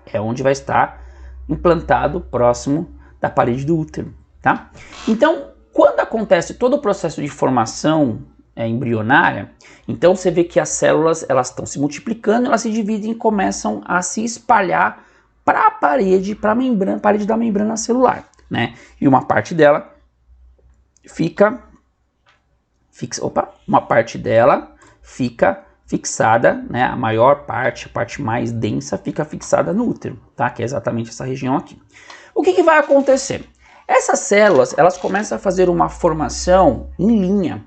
é onde vai estar implantado próximo da parede do útero, tá? Então, quando acontece todo o processo de formação embrionária, então você vê que as células elas estão se multiplicando, elas se dividem e começam a se espalhar para a parede, para a membrana, parede da membrana celular, né? E uma parte dela uma parte dela fica fixada, né? A maior parte, a parte mais densa, fica fixada no útero, tá? Que é exatamente essa região aqui. O que vai acontecer? Essas células, elas começam a fazer uma formação em linha.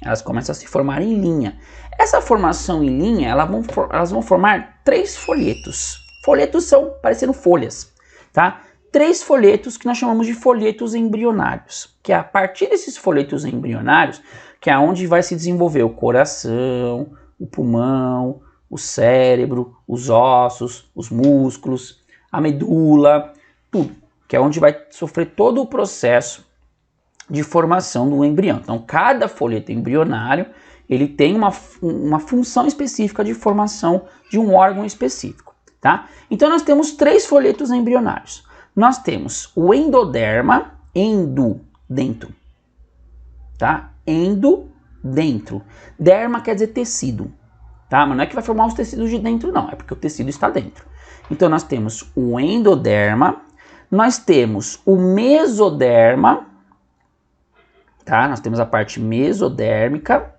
Elas começam a se formar em linha. Essa formação em linha, elas vão formar 3 folhetos. Folhetos são parecendo folhas, tá? 3 folhetos que nós chamamos de folhetos embrionários. Que é a partir desses folhetos embrionários, que é onde vai se desenvolver o coração, o pulmão, o cérebro, os ossos, os músculos, a medula, tudo. Que é onde vai sofrer todo o processo de formação do embrião. Então, cada folheto embrionário, ele tem uma função específica de formação de um órgão específico, tá? Então, nós temos 3 folhetos embrionários. Nós temos o endoderma, dentro, tá? Dentro. Derma quer dizer tecido, tá? Mas não é que vai formar os tecidos de dentro, não. É porque o tecido está dentro. Então, nós temos o endoderma, nós temos o mesoderma, tá? Nós temos a parte mesodérmica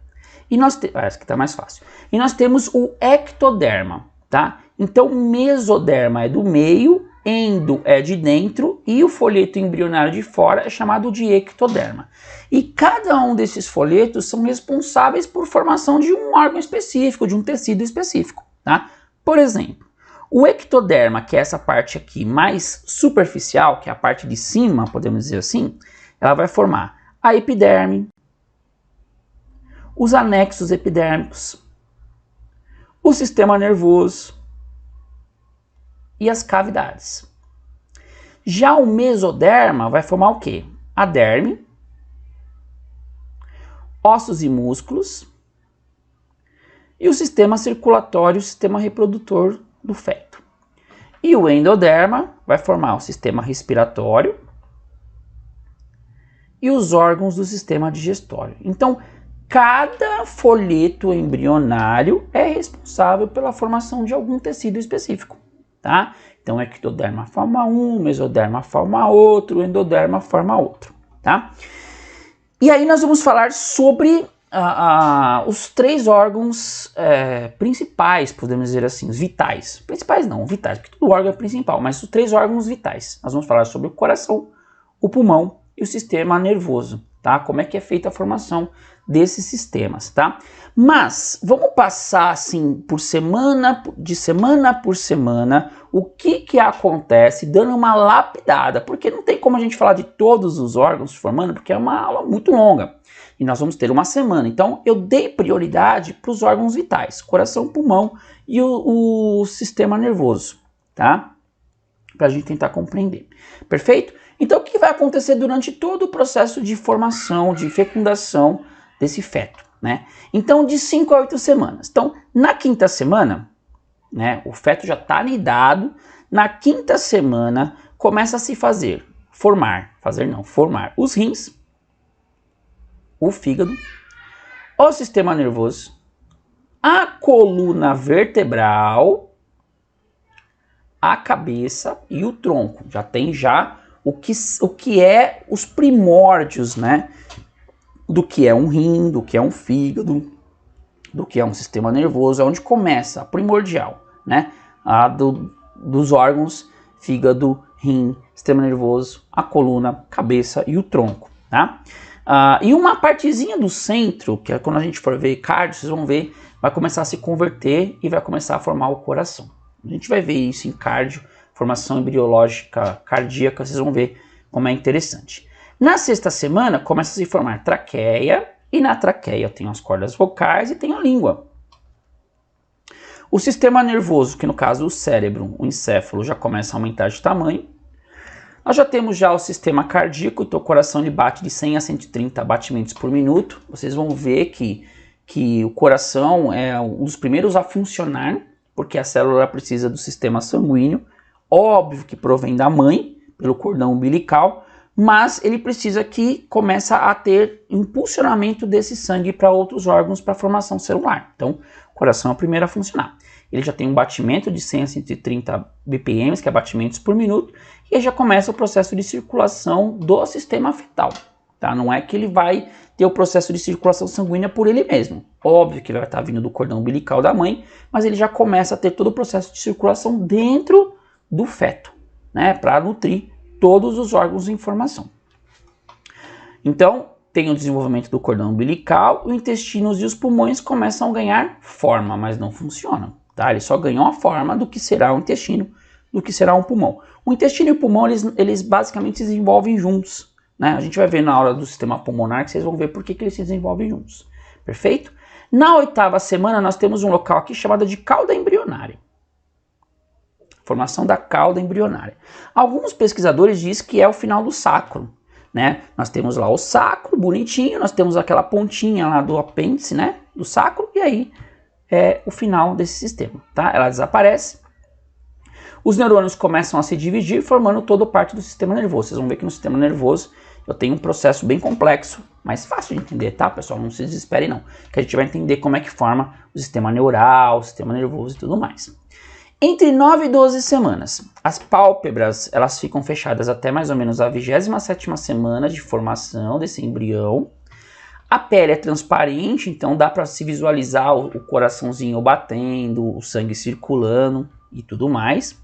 e nós temos, essa aqui tá mais fácil. E nós temos o ectoderma, tá? Então, mesoderma é do meio, endo é de dentro e o folheto embrionário de fora é chamado de ectoderma. E cada um desses folhetos são responsáveis por formação de um órgão específico, de um tecido específico, tá? Por exemplo, o ectoderma, que é essa parte aqui mais superficial, que é a parte de cima, podemos dizer assim, ela vai formar a epiderme, os anexos epidérmicos, o sistema nervoso e as cavidades. Já o mesoderma vai formar o quê? a derme, ossos e músculos, e o sistema circulatório, o sistema reprodutor do feto. E o endoderma vai formar o sistema respiratório e os órgãos do sistema digestório. Então, cada folheto embrionário é responsável pela formação de algum tecido específico, tá? Então, o ectoderma forma um, o mesoderma forma outro, o endoderma forma outro, tá? E aí nós vamos falar sobre os 3 órgãos principais, podemos dizer assim, os vitais. Principais não, vitais, porque todo órgão é principal, mas os 3 órgãos vitais. Nós vamos falar sobre o coração, o pulmão e o sistema nervoso, tá? Como é que é feita a formação desses sistemas, tá? Mas vamos passar assim por semana por semana o que acontece, dando uma lapidada, porque não tem como a gente falar de todos os órgãos formando, porque é uma aula muito longa e nós vamos ter uma semana. Então eu dei prioridade para os órgãos vitais, coração, pulmão e o sistema nervoso, tá? Para a gente tentar compreender. Perfeito? Então o que vai acontecer durante todo o processo de formação, de fecundação desse feto, né? Então de 5 a 8 semanas. Então na 5ª semana, né, o feto já está anidado, na 5ª semana começa a se formar os rins, o fígado, o sistema nervoso, a coluna vertebral, a cabeça e o tronco. Já tem o que é os primórdios, né? Do que é um rim, do que é um fígado, do que é um sistema nervoso, é onde começa a primordial, né? Dos órgãos, fígado, rim, sistema nervoso, a coluna, cabeça e o tronco, tá? E uma partezinha do centro, que é quando a gente for ver cardio, vocês vão ver, vai começar a se converter e vai começar a formar o coração. A gente vai ver isso em cardio, formação embriológica cardíaca, vocês vão ver como é interessante. Na 6ª semana, começa a se formar traqueia, e na traqueia tem as cordas vocais e tem a língua. O sistema nervoso, que no caso o cérebro, o encéfalo, já começa a aumentar de tamanho. Nós já temos o sistema cardíaco, então o coração ele bate de 100 a 130 batimentos por minuto. Vocês vão ver que o coração é um dos primeiros a funcionar, porque a célula precisa do sistema sanguíneo, óbvio que provém da mãe, pelo cordão umbilical, mas ele precisa que comece a ter impulsionamento desse sangue para outros órgãos para a formação celular. Então, o coração é o primeiro a funcionar. Ele já tem um batimento de 100 a 130 BPM, que é batimentos por minuto, e aí já começa o processo de circulação do sistema fetal. Tá? Não é que ele vai ter o processo de circulação sanguínea por ele mesmo. Óbvio que ele vai estar vindo do cordão umbilical da mãe, mas ele já começa a ter todo o processo de circulação dentro do feto, né? Para nutrir todos os órgãos em formação. Então, tem o desenvolvimento do cordão umbilical, os intestinos e os pulmões começam a ganhar forma, mas não funcionam. Tá? Eles só ganham a forma do que será o intestino, do que será um pulmão. O intestino e o pulmão, eles basicamente se desenvolvem juntos. Né? A gente vai ver na aula do sistema pulmonar que vocês vão ver por que eles se desenvolvem juntos. Perfeito? Na 8ª semana, nós temos um local aqui chamado de cauda embrionária. Formação da cauda embrionária. Alguns pesquisadores dizem que é o final do sacro. Né? Nós temos lá o sacro, bonitinho, nós temos aquela pontinha lá do apêndice, né? Do sacro, e aí é o final desse sistema. Tá? Ela desaparece. Os neurônios começam a se dividir, formando toda parte do sistema nervoso. Vocês vão ver que no sistema nervoso eu tenho um processo bem complexo, mas fácil de entender, tá, pessoal? Não se desesperem não, que a gente vai entender como é que forma o sistema neural, o sistema nervoso e tudo mais. Entre 9 e 12 semanas, as pálpebras elas ficam fechadas até mais ou menos a 27ª semana de formação desse embrião. A pele é transparente, então dá para se visualizar o coraçãozinho batendo, o sangue circulando e tudo mais.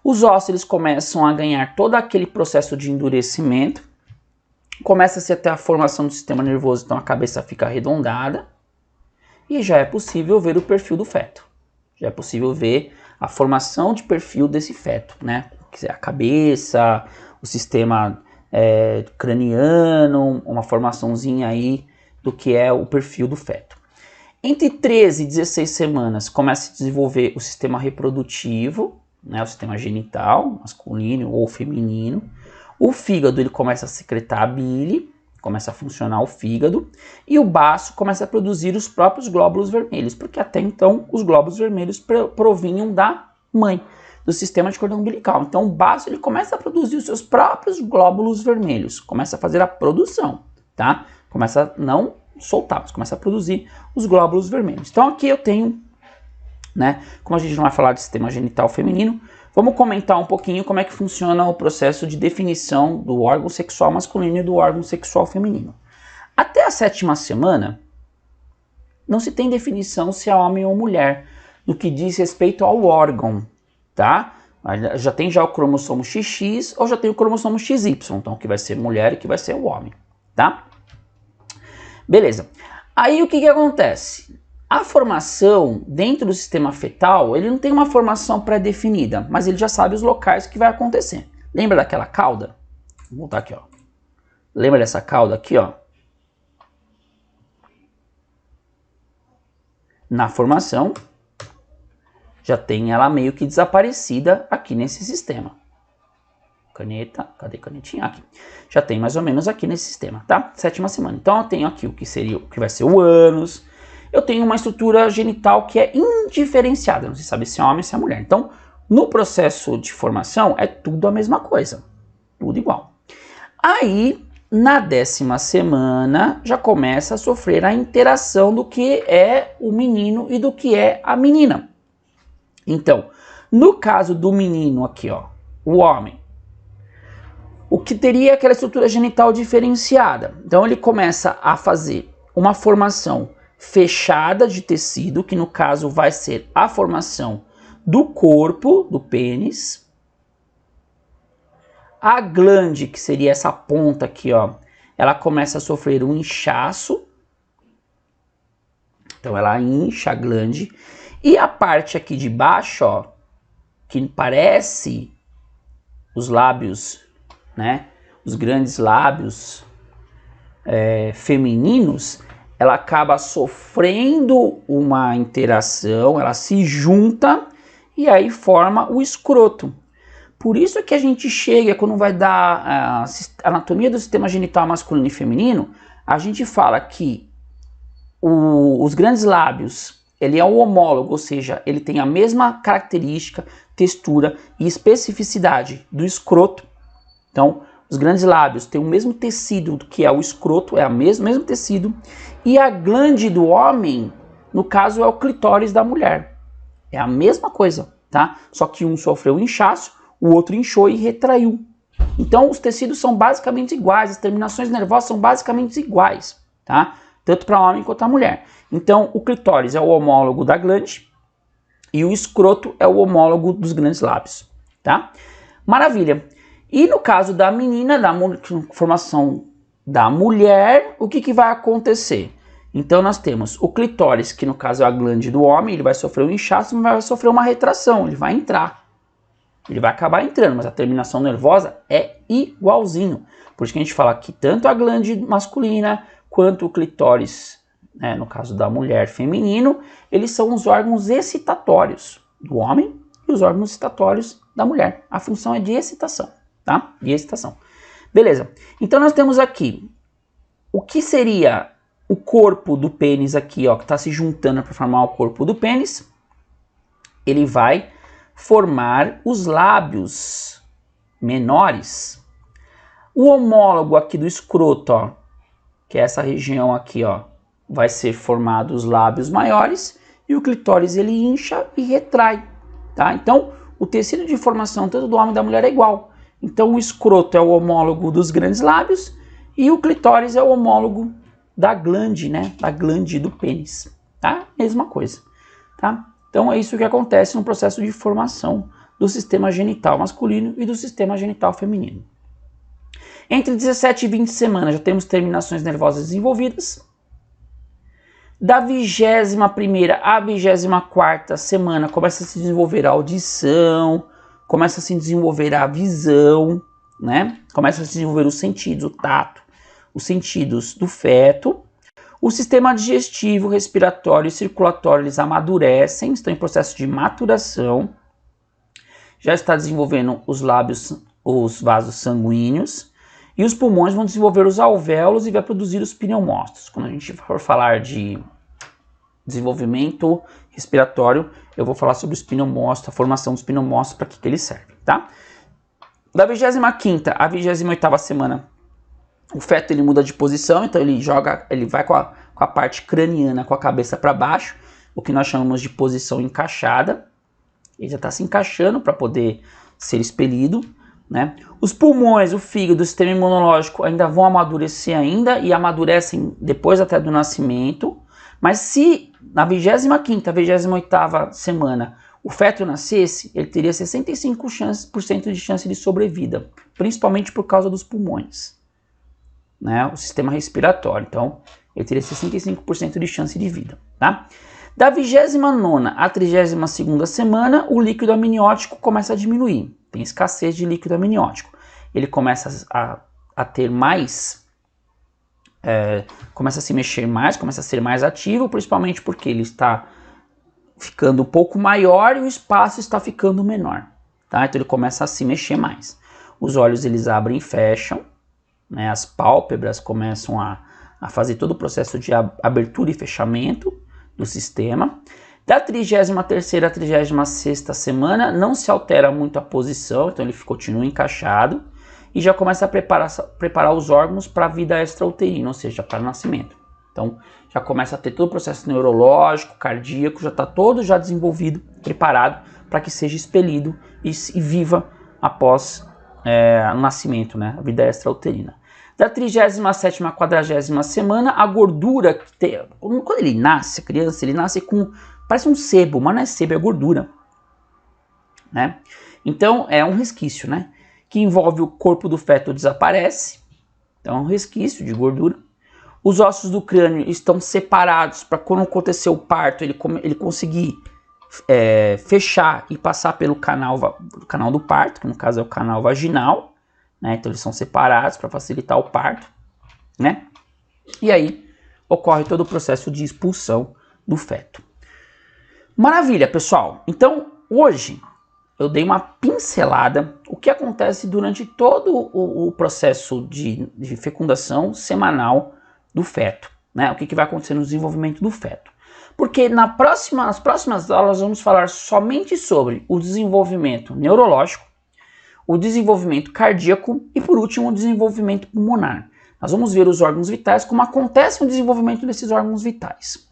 Os ossos eles começam a ganhar todo aquele processo de endurecimento. Começa-se até a formação do sistema nervoso, então a cabeça fica arredondada. E já é possível ver o perfil do feto. Já é possível ver a formação de perfil desse feto, né? A cabeça, o sistema craniano, uma formaçãozinha aí do que é o perfil do feto. Entre 13 e 16 semanas começa a se desenvolver o sistema reprodutivo, né? O sistema genital, masculino ou feminino. O fígado ele começa a secretar a bile, começa a funcionar o fígado, e o baço começa a produzir os próprios glóbulos vermelhos, porque até então os glóbulos vermelhos provinham da mãe, do sistema de cordão umbilical. Então o baço ele começa a produzir os seus próprios glóbulos vermelhos, começa a fazer a produção, tá? Começa a não soltar, mas começa a produzir os glóbulos vermelhos. Então aqui eu tenho, né, como a gente não vai falar de sistema genital feminino, vamos comentar um pouquinho como é que funciona o processo de definição do órgão sexual masculino e do órgão sexual feminino. Até a 7ª semana, não se tem definição se é homem ou mulher, no que diz respeito ao órgão, tá? Já tem o cromossomo XX ou já tem o cromossomo XY, então que vai ser mulher e que vai ser o homem, tá? Beleza. Aí o que acontece? A formação dentro do sistema fetal, ele não tem uma formação pré-definida, mas ele já sabe os locais que vai acontecer. Lembra daquela cauda? Vou voltar aqui, ó. Lembra dessa cauda aqui, ó? Na formação, já tem ela meio que desaparecida aqui nesse sistema. Caneta, cadê a canetinha? Aqui. Já tem mais ou menos aqui nesse sistema, tá? 7ª semana. Então eu tenho aqui o que vai ser o ânus. Eu tenho uma estrutura genital que é indiferenciada, não se sabe se é homem ou se é mulher. Então, no processo de formação, é tudo a mesma coisa, tudo igual. Aí, na 10ª semana, já começa a sofrer a interação do que é o menino e do que é a menina. Então, no caso do menino aqui, ó, o homem, o que teria aquela estrutura genital diferenciada. Então, ele começa a fazer uma formação fechada de tecido, que no caso vai ser a formação do corpo, do pênis. A glande, que seria essa ponta aqui, ó, ela começa a sofrer um inchaço. Então ela incha a glande. E a parte aqui de baixo, ó, que parece os lábios, né, os grandes lábios femininos, ela acaba sofrendo uma interação, ela se junta e aí forma o escroto. Por isso que a gente chega, quando vai dar a anatomia do sistema genital masculino e feminino, a gente fala que os grandes lábios, ele é um homólogo, ou seja, ele tem a mesma característica, textura e especificidade do escroto. Então, os grandes lábios têm o mesmo tecido do que é o escroto, é o mesmo tecido. E a glande do homem, no caso, é o clitóris da mulher. É a mesma coisa, tá? Só que um sofreu inchaço, o outro inchou e retraiu. Então, os tecidos são basicamente iguais, as terminações nervosas são basicamente iguais, tá? Tanto para homem quanto para mulher. Então, o clitóris é o homólogo da glande e o escroto é o homólogo dos grandes lábios, tá? Maravilha. E no caso da menina, da formação da mulher, o que vai acontecer? Então nós temos o clitóris, que no caso é a glande do homem, ele vai sofrer um inchaço, mas vai sofrer uma retração, ele vai entrar. Ele vai acabar entrando, mas a terminação nervosa é igualzinho. Por isso que a gente fala que tanto a glande masculina quanto o clitóris, né, no caso da mulher feminino, eles são os órgãos excitatórios do homem e os órgãos excitatórios da mulher. A função é de excitação, tá? De excitação. Beleza. Então nós temos aqui o que seria o corpo do pênis aqui, ó, que está se juntando para formar o corpo do pênis. Ele vai formar os lábios menores. O homólogo aqui do escroto, ó, que é essa região aqui, ó, vai ser formado os lábios maiores e o clitóris ele incha e retrai, tá? Então, o tecido de formação tanto do homem e da mulher é igual. Então, o escroto é o homólogo dos grandes lábios e o clitóris é o homólogo da glande, né? Da glande do pênis, tá? Mesma coisa, tá? Então, é isso que acontece no processo de formação do sistema genital masculino e do sistema genital feminino. Entre 17 e 20 semanas já temos terminações nervosas desenvolvidas. Da 21ª à 24ª semana começa a se desenvolver a audição, começa a se desenvolver a visão, né? Começa a se desenvolver os sentidos, o tato, os sentidos do feto. O sistema digestivo, respiratório e circulatório, eles amadurecem, estão em processo de maturação. Já está desenvolvendo os lábios os vasos sanguíneos, e os pulmões vão desenvolver os alvéolos e vai produzir os pneumócitos. Quando a gente for falar de desenvolvimento respiratório, eu vou falar sobre os pneumócitos, a formação dos pneumócitos, para que eles servem, tá? Da 25ª à 28ª semana, o feto ele muda de posição, então ele vai com a parte craniana, com a cabeça para baixo, o que nós chamamos de posição encaixada. Ele já está se encaixando para poder ser expelido, né? Os pulmões, o fígado, o sistema imunológico ainda vão amadurecer ainda e amadurecem depois até do nascimento. Mas se na 25ª, 28ª semana o feto nascesse, ele teria 65% de chance de sobrevida, principalmente por causa dos pulmões, né? O sistema respiratório. Então, ele teria 65% de chance de vida, tá? Da 29ª à 32ª semana, o líquido amniótico começa a diminuir. Tem escassez de líquido amniótico. Ele começa a ter mais... começa a se mexer mais, começa a ser mais ativo, principalmente porque ele está ficando um pouco maior e o espaço está ficando menor, tá? Então ele começa a se mexer mais. Os olhos eles abrem e fecham, né? As pálpebras começam a fazer todo o processo de abertura e fechamento do sistema. Da 33ª à 36ª semana não se altera muito a posição, então ele continua encaixado e já começa a preparar os órgãos para a vida extrauterina, ou seja, para o nascimento. Então já começa a ter todo o processo neurológico, cardíaco, já está todo já desenvolvido, preparado para que seja expelido e viva após o nascimento, né? A vida extrauterina. Da 37ª à 40ª semana, a gordura que tem, quando ele nasce, a criança, ele nasce com, parece um sebo, mas não é sebo, é gordura, né? Então é um resquício, né? Que envolve o corpo do feto desaparece, então é um resquício de gordura. Os ossos do crânio estão separados para quando acontecer o parto ele conseguir fechar e passar pelo canal do parto, que no caso é o canal vaginal, né? Então eles são separados para facilitar o parto, né? E aí ocorre todo o processo de expulsão do feto. Maravilha, pessoal! Então hoje eu dei uma pincelada o que acontece durante todo o processo de fecundação semanal do feto, né? O que vai acontecer no desenvolvimento do feto. Porque nas próximas aulas vamos falar somente sobre o desenvolvimento neurológico, o desenvolvimento cardíaco e, por último, o desenvolvimento pulmonar. Nós vamos ver os órgãos vitais, como acontece o desenvolvimento desses órgãos vitais.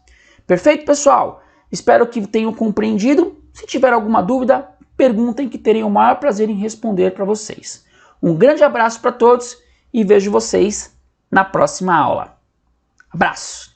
Perfeito, pessoal? Espero que tenham compreendido. Se tiver alguma dúvida, perguntem que terei o maior prazer em responder para vocês. Um grande abraço para todos e vejo vocês na próxima aula. Abraço!